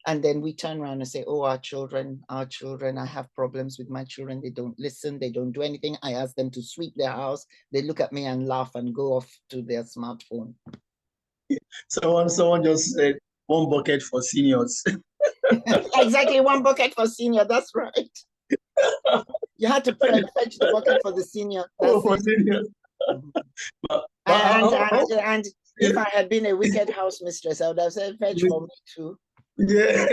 And then we turn around and say, oh, our children, I have problems with my children. They don't listen. They don't do anything. I ask them to sweep their house. They look at me and laugh and go off to their smartphone. Someone just said 1 bucket for seniors. Exactly, 1 bucket for senior. That's right. You had to fetch the bucket for the senior. For seniors. And if I had been a wicked house mistress, I would have said, fetch for me too. Yeah.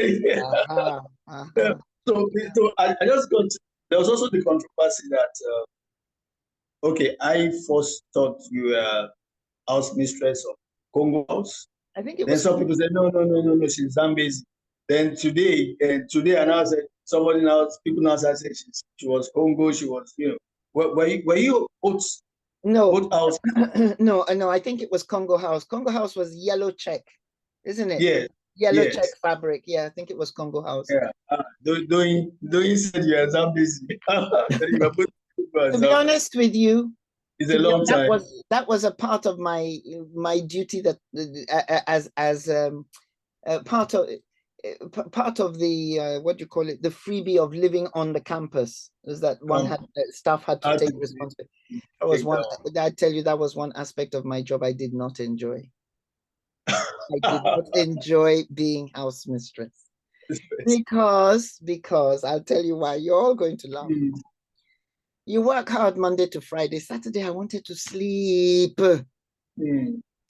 So I just got, there was also the controversy that, okay, I first thought you were house mistress of Congo House. I think it then was. some people said, no, she's Zambezi. Then today, I now said, people now said she was Congo, she was, were you both? No, both house? no, I think it was Congo House. Congo House was yellow check, isn't it? Yeah. Yellow check fabric. Yeah, I think it was Congo House. Yeah. Doing said you are Zambezi. To be honest with you, it's a long time. That was a part of my duty, that as part of the what do you call it, the freebie of living on the campus, is that staff had to take responsibility. That was one. I tell you, that was one aspect of my job I did not enjoy. I did not enjoy being house mistress because I'll tell you why. You're all going to laugh. You work hard Monday to Friday. Saturday, I wanted to sleep.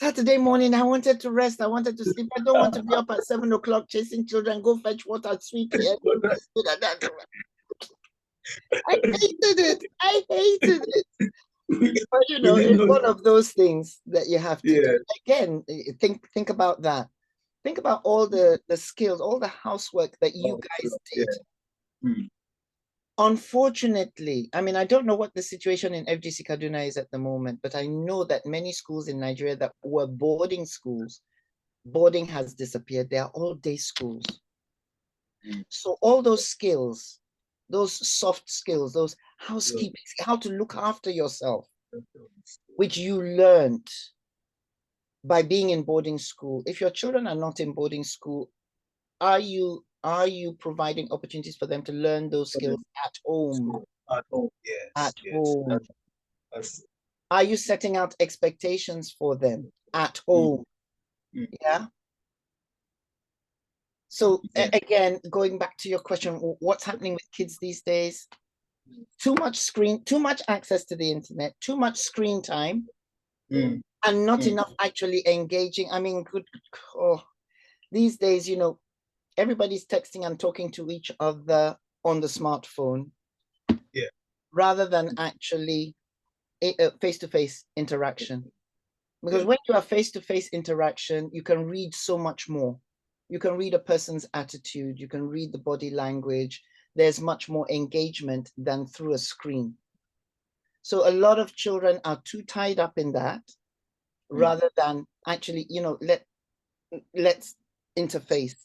Saturday morning, I wanted to rest. I wanted to sleep. I don't want to be up at 7 o'clock chasing children, go fetch water, sweep here. I hated it. But you we know, didn't it's know. one of those things that you have to Yeah. do. Again, think about that. Think about all the skills, all the housework that you guys did. Yeah. Mm. Unfortunately, I mean, I don't know what the situation in FGC Kaduna is at the moment, but I know that many schools in Nigeria that were boarding schools, boarding has disappeared. They are all day schools. So all those skills, those soft skills, those housekeeping, how to look after yourself, which you learned by being in boarding school. If your children are not in boarding school, are you providing opportunities for them to learn those skills at home? At home, yes. At Yes. home. That's Are you setting out expectations for them at home? Yeah. So again, going back to your question, what's happening with kids these days? Too much access to the internet, too much screen time, and not enough actually engaging. I mean, these days, you know, everybody's texting and talking to each other on the smartphone, rather than actually face-to-face interaction. Because when you have face-to-face interaction, you can read so much more. You can read a person's attitude, you can read the body language. There's much more engagement than through a screen. So a lot of children are too tied up in that, rather than actually, you know, let's interface.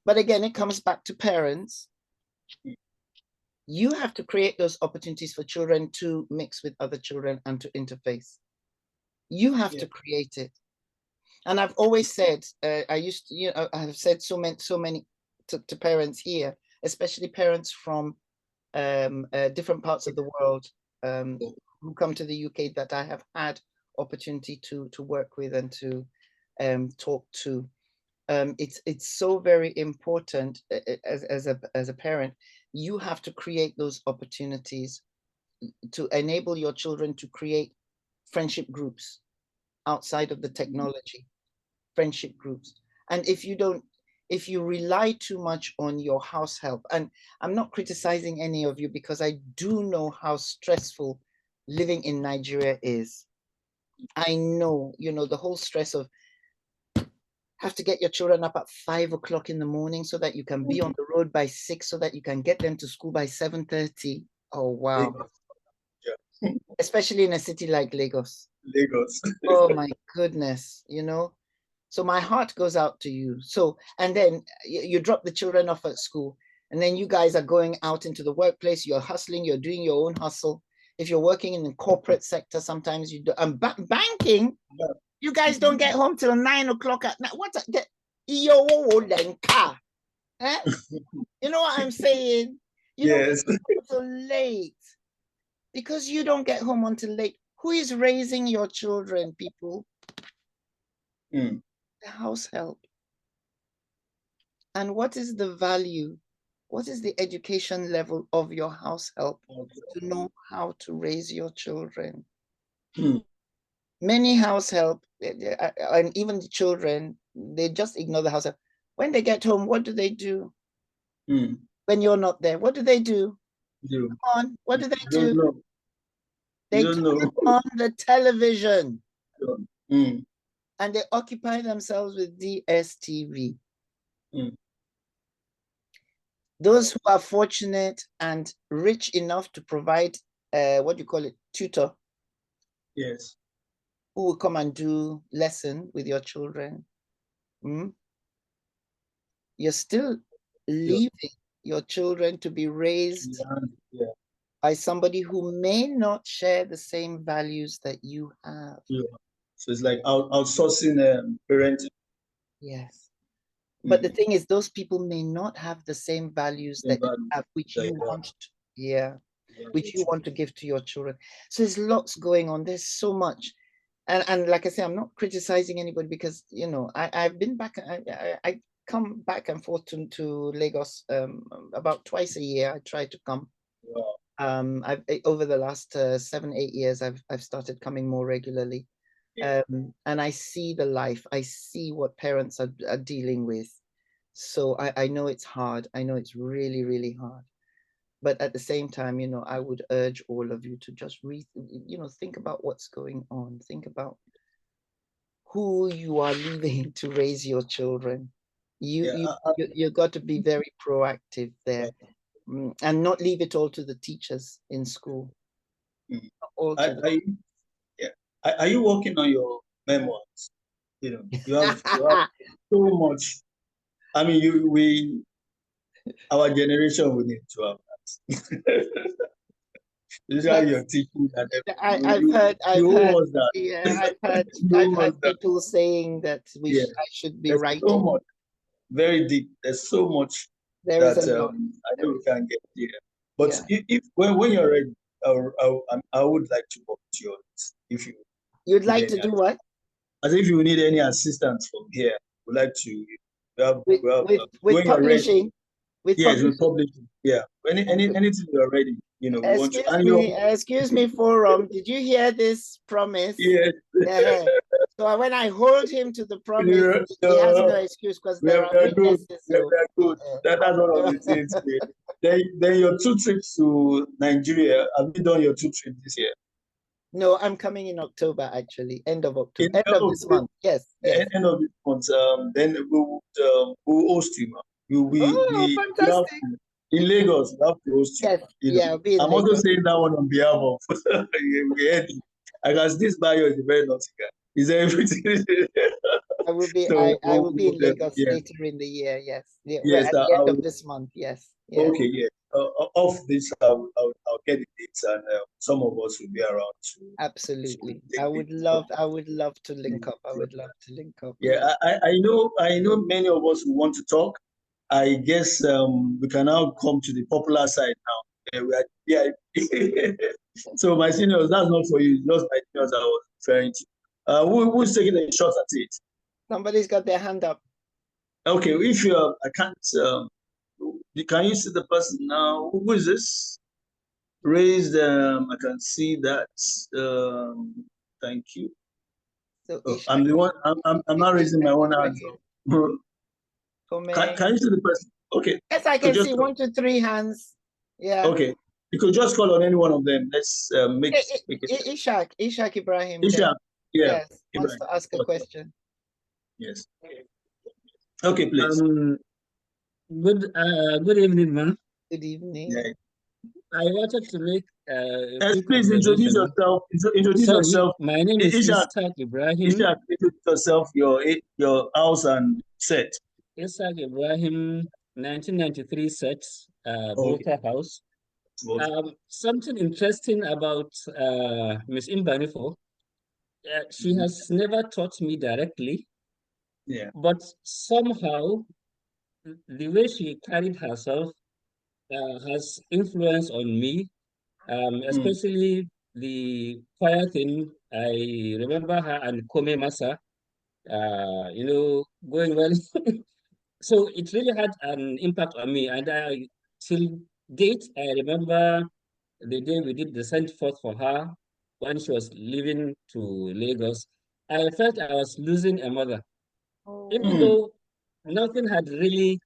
But again, it comes back to parents. You have to create those opportunities for children to mix with other children and to interface. You have to create it. And I've always said, I have said so many to parents here, especially parents from different parts of the world who come to the UK, that I have had opportunity to work with and to talk to. It's so very important as a parent. You have to create those opportunities to enable your children to create friendship groups outside of the technology. Friendship groups. And if you rely too much on your house help, and I'm not criticizing any of you, because I do know how stressful living in Nigeria is. I know, you know, the whole stress of have to get your children up at 5 o'clock in the morning so that you can be on the road by 6, so that you can get them to school by 7:30. Oh, wow. Especially in a city like Lagos. Oh my goodness, you know. So my heart goes out to you. So, and then you drop the children off at school, and then you guys are going out into the workplace. You're hustling, you're doing your own hustle. If you're working in the corporate sector, sometimes you do. Banking, you guys don't get home till 9 o'clock at night. What? Eh? You know what I'm saying? You don't get home until late, because you don't get home until late. Who is raising your children, people? The house help. And what is the value? What is the education level of your house help to know how to raise your children? Many house help, and even the children, they just ignore the house help. When they get home, what do they do? When you're not there, what do they do? Come on, what do they do? They turn on the television and they occupy themselves with DSTV. Those who are fortunate and rich enough to provide, what do you call it, tutor. Yes. Who will come and do lesson with your children. You're still leaving your children to be raised by somebody who may not share the same values that you have. So it's like outsourcing parenting. Yes. But the thing is, those people may not have the same values that you have, which you want to, which you want to give to your children. So there's lots going on. There's so much. And like I say, I'm not criticizing anybody, because, you know, I've been back, I come back and forth to Lagos about twice a year. I try to come. Over the last 7-8 years, I've started coming more regularly. And I see the life. I see what parents are dealing with. So I know it's hard. I know it's really, really hard. But at the same time, you know, I would urge all of you to just think about what's going on. Think about who you are leaving to raise your children. You got to be very proactive there, and not leave it all to the teachers in school. Are you working on your memoirs? You know, you have so much. I mean, our generation will need to have that. This is how you're teaching that. I've heard people saying that I should be writing. So much, very deep. There's so much there that is a lot. I know we can't get here. But when you're ready, I would like to work with you. If you'd like to do what? As if you need any assistance from here, we'd like to. With publishing. With publishing. Yeah. Anything you're ready. You know, excuse me, Forum. Did you hear this promise? Yes. So when I hold him to the promise, he has no excuse because there are witnesses. Good. That's one of the things. Then your 2 trips to Nigeria. Have you done your 2 trips this year? No, I'm coming in October, actually. End of October. End of this month. Yes. End of this month. Then we'll host you. Fantastic. In Lagos, we have to host you. Yes. I'm also saying that one on behalf of because this bio is a very naughty guy. Is there everything? I will be in Lagos later in the year, yes. At the end of this month, yes. Okay, yeah. Off this, I'll get the dates, and some of us will be around too. Absolutely. I would love to link up. Yeah, I know many of us who want to talk. I guess we can now come to the popular side now. We are VIP. So my seniors, that's not for you. Just my seniors I was referring to. Who's taking a shot at it? Somebody's got their hand up. Okay, if I can't. Can you see the person now? Who is this? Raised. I can see that. Thank you. So I'm the one. I'm not raising my own hand. Can you see the person? Okay. Yes, I can see 1, 2, 3 hands. Yeah. Okay. You could just call on any one of them. Let's make it. Ishaq Ibrahim. Ishaq. Yeah. Yes. Wants to ask a question. Yes. Okay, please. Good evening, ma'am. Good evening. Yeah. I wanted to make please introduce yourself. Introduce yourself. My name is Ishaq Ibrahim. Ishaq, introduce yourself, your house and set. Ishaq Ibrahim, 1993 set, Volta House. Something interesting about Miss Mbanefo. She has never taught me directly. Yeah. But somehow, the way she carried herself has influence on me, especially the choir thing. I remember her and Kome Masa, going well. So it really had an impact on me. And till date, I remember the day we did the send forth for her when she was leaving to Lagos. I felt I was losing a mother. Even though nothing had really,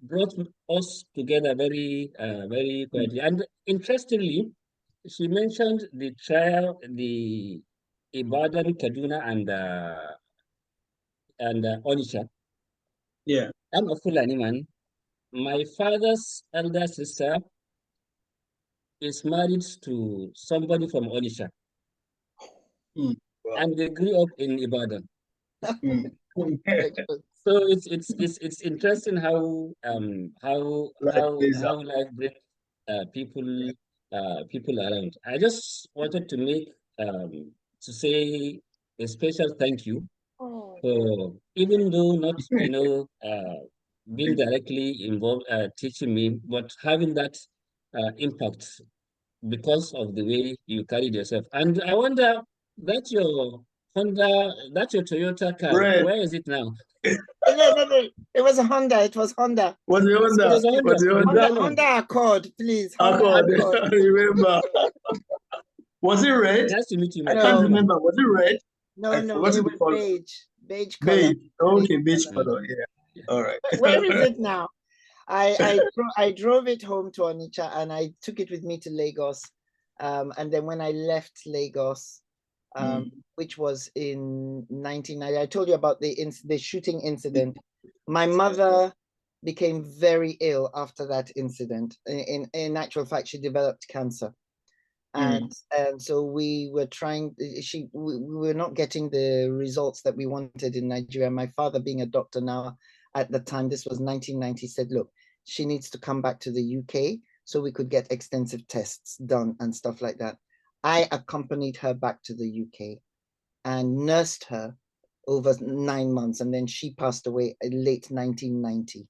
brought us together very, very quietly. And interestingly, she mentioned the trial, the Ibadan, Kaduna, and Onitsha. Yeah. I'm a Fulani man. My father's elder sister is married to somebody from Onitsha. Wow. And they grew up in Ibadan. So it's interesting how life brings people around. I just wanted to make to say a special thank you for, even though not being directly involved teaching me, but having that impact because of the way you carried yourself. And I wonder, that's your Honda, that's your Toyota car. Red. Where is it now? No. It was a Honda. It was Honda. Was it Honda? Honda Accord, please. Accord. I remember. Was it red? Nice to meet you. I can't remember. Was it red? No, it was beige. Beige color. Beige. Okay, beige color. Yeah. All right. Where is it now? I drove it home to Onitsha and I took it with me to Lagos. And then when I left Lagos, which was in 1990, I told you about the shooting incident. My mother became very ill after that incident. In actual fact, she developed cancer. And so we were trying, we were not getting the results that we wanted in Nigeria. My father, being a doctor now, at the time, this was 1990, said, look, she needs to come back to the UK so we could get extensive tests done and stuff like that. I accompanied her back to the UK and nursed her over 9 months. And then she passed away in late 1990.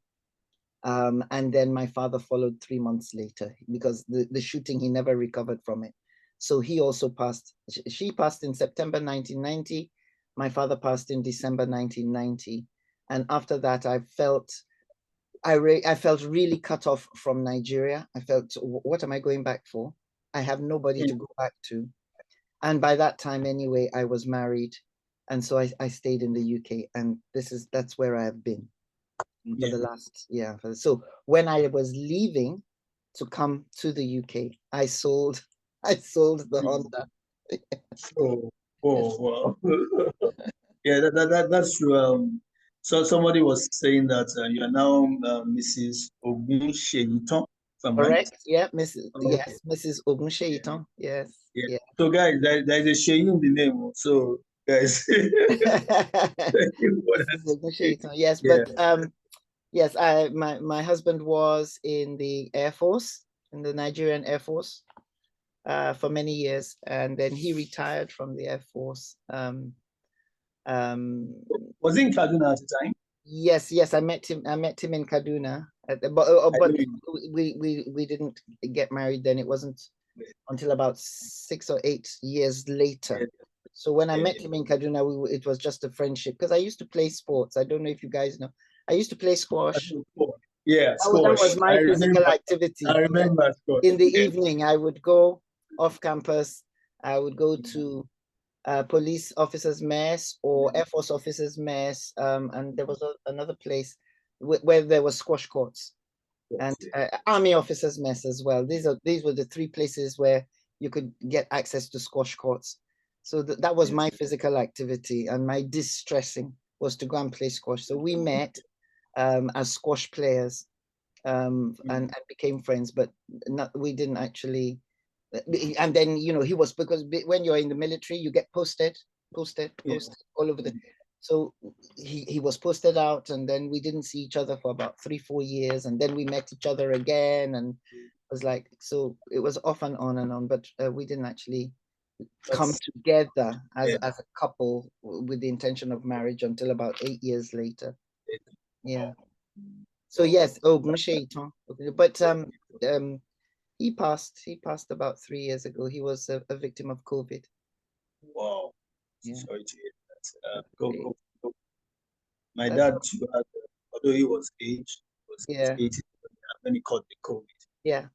And then my father followed 3 months later because the shooting, he never recovered from it. So he also passed. She passed in September 1990. My father passed in December 1990. And after that, I felt really cut off from Nigeria. I felt, what am I going back for? I have nobody to go back to. And by that time, anyway, I was married. And so I stayed in the UK. And that's where I have been for the last, so when I was leaving to come to the UK, I sold the Honda. Wow. Yeah, that's true. So somebody was saying that you are now Mrs. Ogunseyitan. Correct. Yeah, Mrs. Okay. Yes, Mrs. Ogunseyitan. Yes. Yeah. So guys, there's a Sheyi in the name. So guys, thank you for Mrs. that. Ogunseyitan. Yes, Yeah. but yes, my husband was in the Air Force, in the Nigerian Air Force, for many years, and then he retired from the Air Force. Was he in Kaduna at the time? Yes, I met him in Kaduna, but we didn't get married then. It wasn't until about 6 or 8 years later. So when I met him in Kaduna, it was just a friendship because I used to play sports. I don't know if you guys know. I used to play squash. Yeah, squash. That was my physical activity. I remember squash. In the evening, I would go off campus. I would go to police officers' mess or Air Force officers' mess, and there was another place where there was squash courts, and Army officers' mess as well. These were the 3 places where you could get access to squash courts. So that was my physical activity, and my distressing was to go and play squash. So we met as squash players, and became friends, but we didn't actually. And then he was, because when you're in the military, you get posted all over the. So he was posted out, and then we didn't see each other for about 3-4 years, and then we met each other again, and it was like, so it was off and on, but we didn't actually come together as a couple with the intention of marriage until about 8 years later. Yeah. So yes, but he passed about 3 years ago. He was a victim of COVID. Wow. Yeah. Sorry to hear that. Go. My dad too had, although he was aged, was 80 when he caught the COVID. Yeah.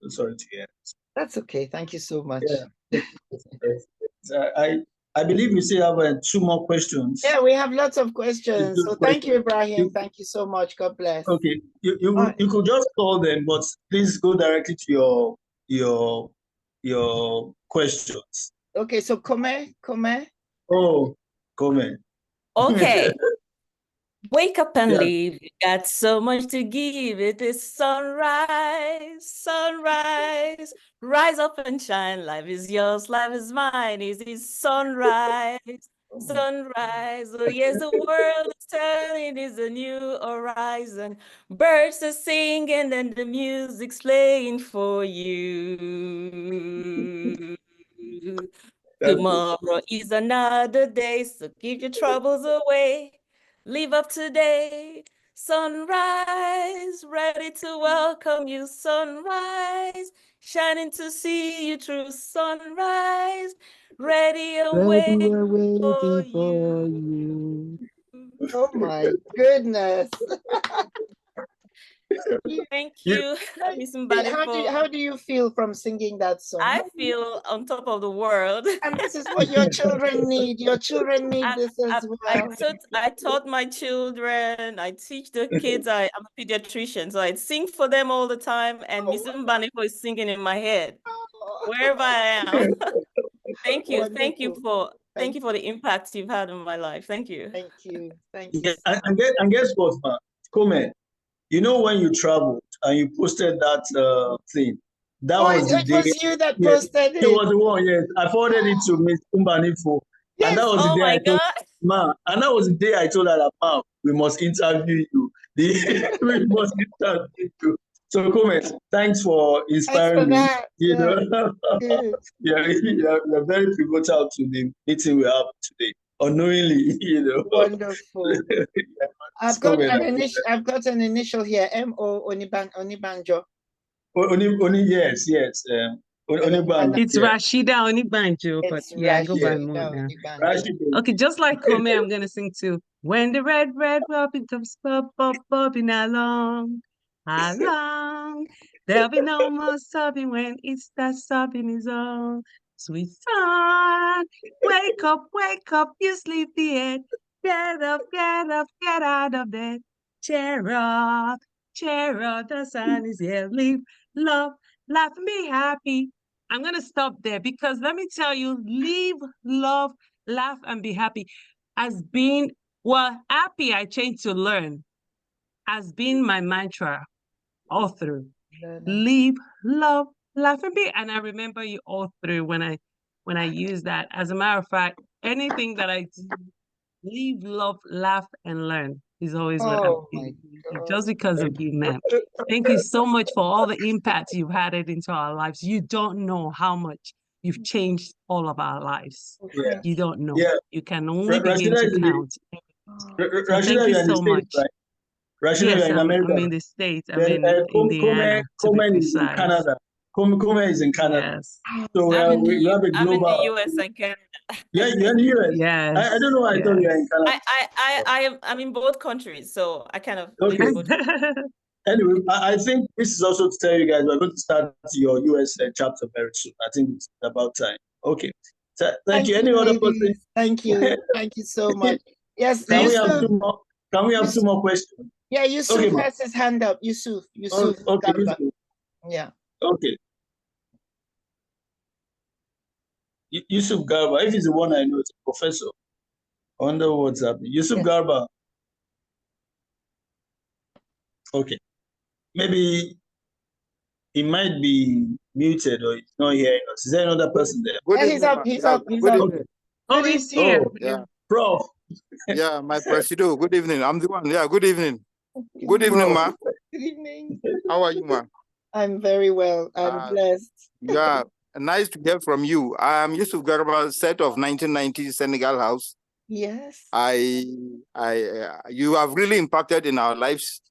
Sorry to hear. That's okay. Thank you so much. Yeah. I believe we still have 2 more questions. Yeah, we have lots of questions. So thank you, Ibrahim. Thank you so much. God bless. Okay, you could just call them, but please go directly to your questions. Okay, so come. Oh, comment. Okay. Wake up and leave. You got so much to give. It is sunrise, sunrise. Rise up and shine. Life is yours, life is mine. It is sunrise, sunrise. Oh yes, the world is turning. It's a new horizon. Birds are singing and the music's playing for you. Tomorrow is another day, so keep your troubles away. Live up today. Sunrise, ready to welcome you. Sunrise, shining to see you through. Sunrise, ready and waiting for you. Oh my goodness. Thank You- you, Miss How Mbanefo. do you feel from singing that song? I feel on top of the world. And this is what your children need. Your children need this as well. I taught my children. I teach the kids. I'm a pediatrician, so I sing for them all the time. And Miss Mbanefo is singing in my head wherever I am. Thank you. Thank you for the impact you've had on my life. Thank you. Thank you. Thank Yeah, you. and guess what, man? Comment. You know when you traveled and you posted that thing, that was the it day. was you that Yes, posted it it. was the one. Yes, I forwarded it to Miss Mbanefo, Yes. and that was the Oh day my I told God. Ma, and that was the day I told her that Ma, we must interview you. We must interview you. So comment. Thanks for inspiring me. that. You Yeah. know, Good. you're very pivotal to the meeting we have today. Unknowingly, you know. Wonderful. I've got comment. an initial here. M.O. Onibanjo. Yes. Onibanjo. It's Rashida Onibanjo, but It's yeah, I go by Rashida more now. Onibanjo. Rashida. Okay, just like Kome, I'm gonna sing too. When the red robin comes bobbing along, there'll be no more sobbing when it's that sobbing is on. Sweet son, wake up, you sleepyhead. Get up, get out of bed. Cheer up, the sun is here. Live, love, laugh, and be happy. I'm gonna stop there because let me tell you, live, love, laugh, and be happy has been, well, happy I changed to learn has been my mantra all through. Live, love, laugh, and be. And I remember you all through when I use that. As a matter of fact, anything that I do, live, love, laugh, and learn is always what I'm doing. Just because of you, ma'am. Thank you so much for all the impact you've added into our lives. You don't know how much you've changed all of our lives. Yeah. You don't know. Yeah. You can only begin to count. Rashida, thank you so much. Right? Rashida, Yes, you're in America. I'm in the States. I'm in Indiana, to be Komen is in precise. Canada. Komen is in Canada. Yes. So we have a global. I'm in the US and Canada. Yeah, you're in the US. Yes. I don't know why I thought you're in Canada. I'm in both countries, so I kind of Okay. live in both countries. Anyway, I think this is also to tell you guys we're going to start your US chapter very soon. I think it's about time. Okay. So, thank you. Any other person? Thank you. Thank you so much. Yes. Can we have two more? Can we have two more questions? Yeah, Yusuf Okay, has his hand up. Yusuf. Okay. Yusuf. Yeah. Okay. Yusuf Garba, if he's the one I know, it's a professor. I wonder what's happening. Yusuf Garba. Okay. Maybe he might be muted or he's not hearing us. Is there another person there? Yeah, he's up. He's up. Okay. Oh, he's here. Yeah. Prof. Yeah, my presido. Good evening. I'm the one. Yeah, good evening. Good evening, ma. Good evening. How are you, ma? I'm very well. I'm blessed. Yeah, nice to hear from you. I'm Yusuf Garba, set of 1990 Senegal House. Yes. You have really impacted in our lives.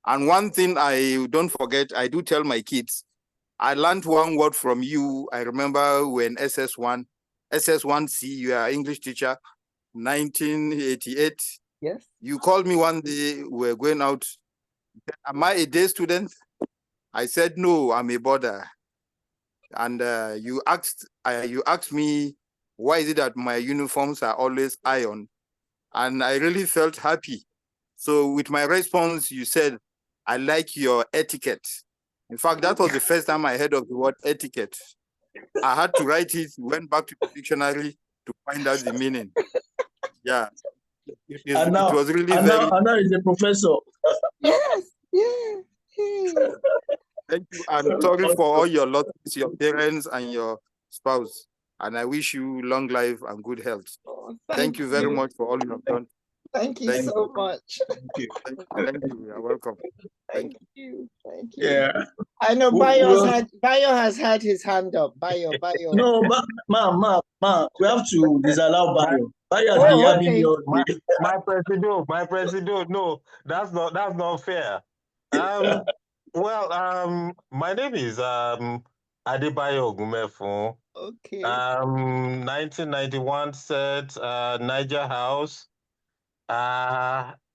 And one thing I don't forget, I do tell my kids, I learned one word from you. I remember when SS1C, you are English teacher, 1988. Yes. You called me one day, we were going out. Am I a day student? I said, no, I'm a boarder. And you asked me, why is it that my uniforms are always ironed? And I really felt happy. So with my response, you said, I like your etiquette. In fact, that was the first time I heard of the word etiquette. I had to write it, went back to the dictionary to find out the meaning. Yeah. It was really very... And now he's a professor. Yes. Thank you. I'm sorry for all your losses, your parents and your spouse. And I wish you long life and good health. Thank you very much for all you have done. Thank you so much. Thank you. You're welcome. Thank you. Yeah. I know Bayo has had his hand up. Bayo. No, ma, we have to disallow Bayo. Bayo has been yabbing your my presido. No, that's not fair. Well, my name is Adebayo Ogumefo. Okay. 1991 set, Niger House.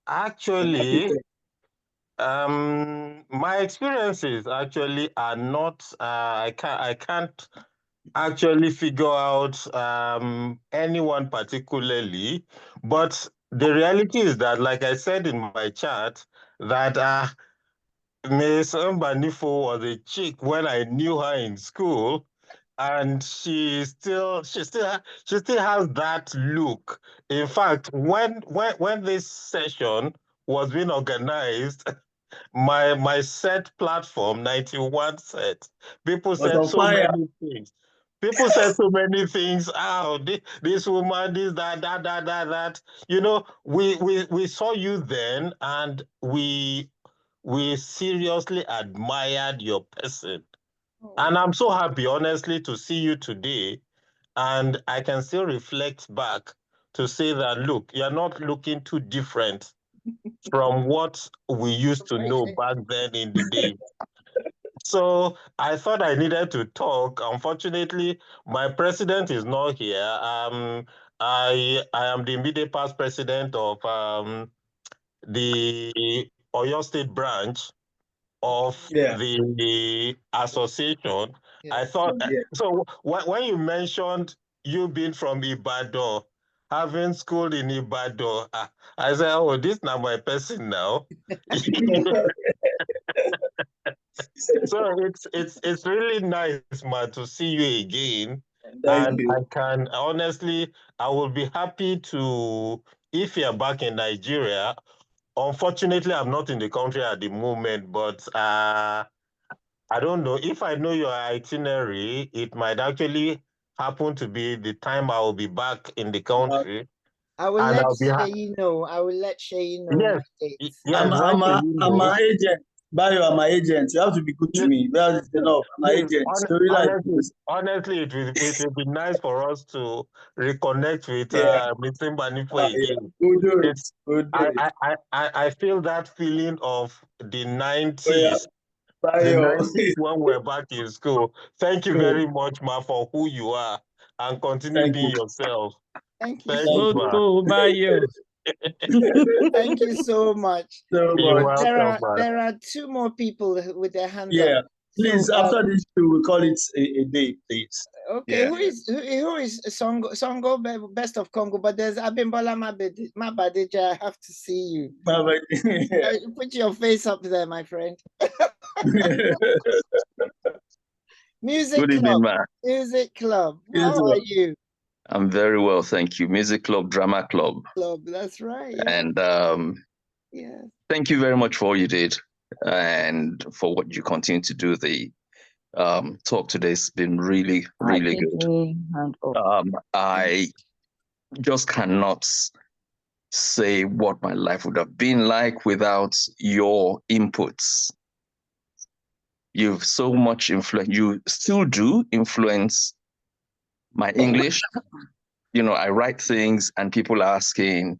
Actually, My experiences actually are not. I can't actually figure out anyone particularly, but the reality is that, like I said in my chat, that Miss Mbanefo was a chick when I knew her in school, and she still has that look. In fact, when this session was being organized, my set platform 91 set, people But said on so fire. many things. People said so many things. Oh, this woman, this, that. You know, we saw you then, and we seriously admired your person. And I'm so happy, honestly, to see you today. And I can still reflect back to say that, look, you're not looking too different from what we used to know back then in the day. So I thought I needed to talk. Unfortunately, my president is not here. I am the immediate past president of the Oyo State branch of the association. I thought so. When you mentioned you being from Ibadan, having school in Ibadan, I said, "Oh, this is not my person now." So it's really nice, man, to see you again. Thank And you. I can honestly, I will be happy to, if you're back in Nigeria. Unfortunately, I'm not in the country at the moment, but I don't know. If I know your itinerary, it might actually happen to be the time I will be back in the country. I will And let I'll be Seyi know. I will let Seyi know my yes, dates. yes, let me I'm know. an agent. Bayo, I'm an agent. You have to be good to me. Well, it's enough. I'm an agent. Story life. Honestly, it will be nice for us to reconnect with Mr. Mbanefo again. We'll do it. It's We'll do it. I feel that feeling of the Oh, yeah. 90s. The Bayo. 90s when we're back in school. Thank you very much, ma, for who you are, and continue Thank being you. yourself. Thank you. Thank you, ma. Thank you so much. So You're much. welcome, ma. There are two more people with their hands Yeah. up. Please, So, after this, we will call it a day, please. okay, who is Songo Best of Congo? But there's Abimbola Mabadeja. I have to see you. Put your face up there, my friend. Music Good evening, Club. ma. Music Club. How are you? I'm very well, thank you. Music Club, Drama Club. That's right. Yeah. And Yes. thank you very much for all you did and for what you continue to do. The talk today has been really, really good. I just cannot say what my life would have been like without your inputs. You've so much influence. You still do influence my English. You know, I write things and people are asking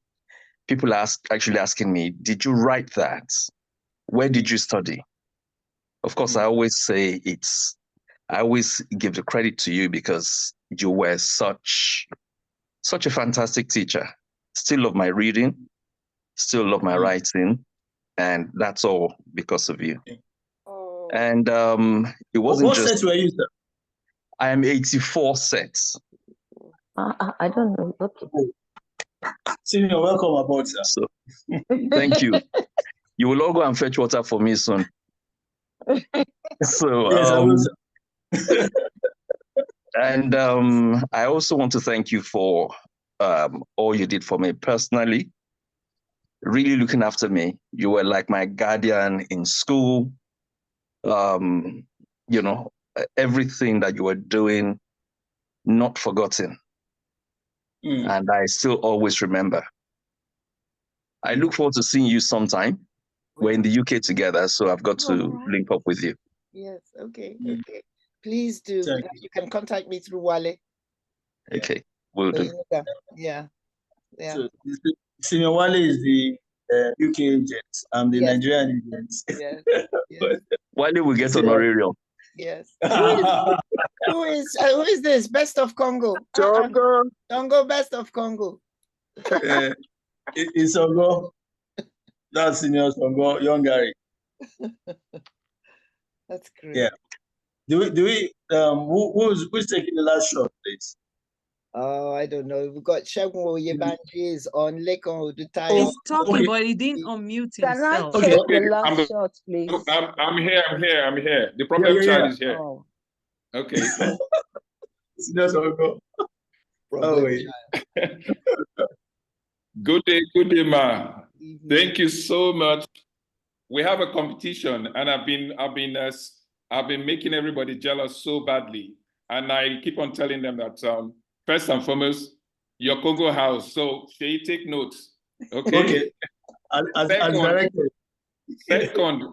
me, did you write that? Where did you study? Of course, I always say I always give the credit to you because you were such a fantastic teacher. Still love my reading, still love my writing, and that's all because of you. And it wasn't what just. set were you, sir? I am 84 sets. I don't know. Okay. Senior, welcome aboard, sir. So, thank you. You will all go and fetch water for me soon. So yes, I will, sir. And I also want to thank you for all you did for me personally, really looking after me. You were like my guardian in school. You know, everything that you were doing, not forgotten. And I still always remember. I look forward to seeing you sometime. We're in the UK together, so I've got to link up with you. Yes, okay, okay. Please do. You can contact me through Wale. Okay, will do. Yeah, yeah. So, Senior Wale is the UK agent. I'm the Nigerian agent. Yes, yes. Wale will get honorarium. Yes. Who is this? Best of Congo. Congo. Congo, Best of Congo. It's Songo. That's Senior Songo, young Gary. That's great. Yeah. Who's taking the last shot, please? Oh, I don't know. We've got Shegun Oyebanji on Lekon Odutayo. He's talking, but he didn't unmute Can I himself. take Okay. the last shot, please? I'm here. The problem child is here. Oh. Okay. That's how we go. Good day, ma. Thank you so much. We have a competition, and I've been making everybody jealous so badly, and I keep on telling them that first and foremost, your Congo house. So Seyi, take notes. Okay. As directed. Second,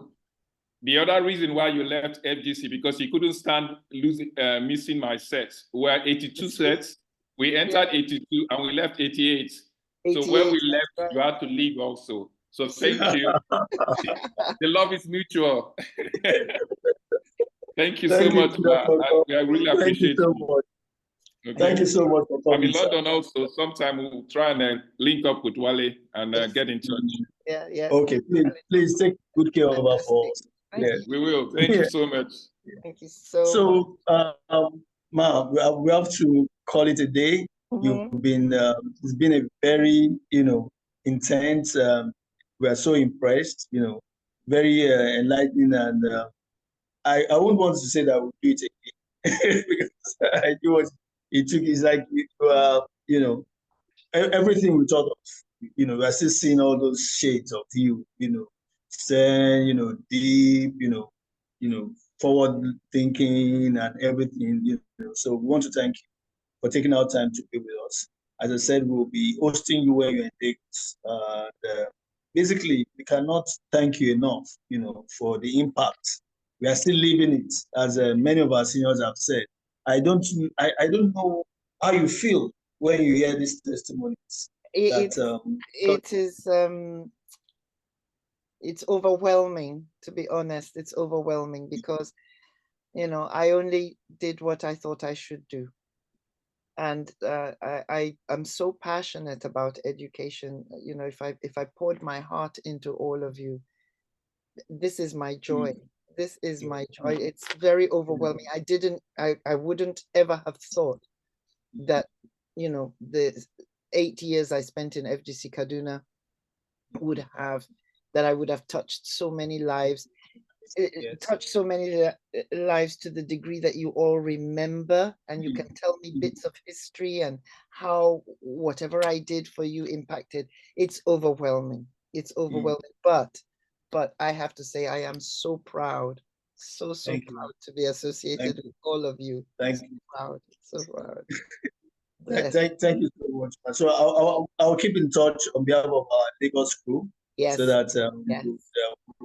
the other reason why you left FGC because you couldn't stand missing my sets. We were 82 sets. We entered 82 and we left 88. So when we left, you had to leave also. So thank you. The love is mutual. Thank you so much. I really appreciate it. Okay. Thank you so much for coming. I'm in London also. Sometime we'll try and link up with Wale and get in touch. Yeah. Okay, please take good care of our folks. Yeah, we will. Thank you so much. Thank you so much. Ma, we have to call it a day. You've been it's been a very intense. We are so impressed. Very enlightening, and I wouldn't want to say that we'll do it again because I do what it took. It's like everything we thought of. We are still seeing all those shades of you. Zen, deep. Forward thinking and everything. So we want to thank you for taking our time to be with us. As I said, we'll be hosting you where you're in Lagos. Basically, we cannot thank you enough, for the impact. We are still living it, as many of our seniors have said. I don't know how you feel when you hear these testimonies. It's overwhelming, to be honest. It's overwhelming because, I only did what I thought I should do. And I'm so passionate about education. If I poured my heart into all of you, this is my joy. This is my joy. It's very overwhelming. I wouldn't ever have thought that, the 8 years I spent in FGC Kaduna I would have touched so many lives. Touched so many lives to the degree that you all remember, and you can tell me bits of history and how whatever I did for you impacted. It's overwhelming. It's overwhelming. But I have to say, I am so proud, so proud to be associated with all of you. Thank you. Proud, so proud. Thank you so much. So I'll keep in touch on behalf of our Lagos crew. Yes. So that we'll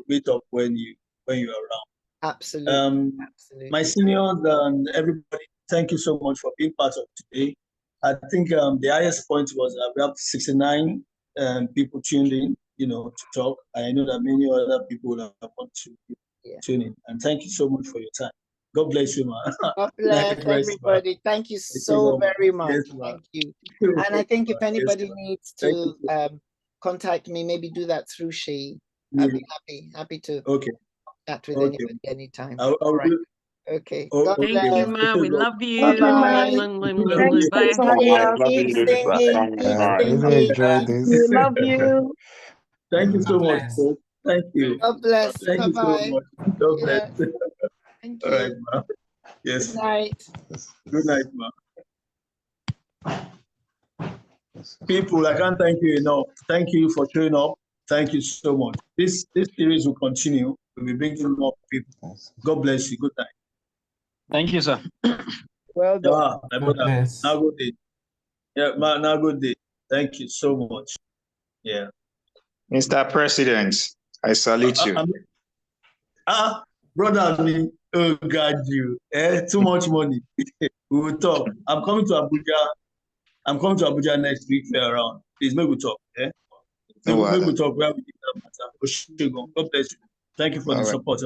meet up when you're around. Absolutely. My seniors and everybody, thank you so much for being part of today. I think the highest point was we have 69 people tuned in, to talk. I know that many other people want to tune in. And thank you so much for your time. God bless you, man. God bless everybody. Thank you so very much. Yes, thank you. And I think if anybody needs to contact me, maybe do that through Seyi. I'll be happy to chat with anybody anytime. All right. Okay. Thank you, ma. We love you. Bye. Bye. Keep singing. Enjoy this. We love you. Thank you so much. Thank you. God bless. Thank you so much. God bless. Thank you. All right, ma. Yes. Good night. Good night, ma. People, I can't thank you enough. Thank you for showing up. Thank you so much. This series will continue. We'll be bringing more people. God bless you. Good night. Thank you, sir. Well done. Now good day. Yeah, man, now good day. Thank you so much. Yeah. Mr. President, I salute you. Brother, oh God, you. Too much money. We will talk. I'm coming to Abuja next week. Fair around. Please, maybe we talk. Maybe we talk where we did that matter. God bless you. Thank you for the support.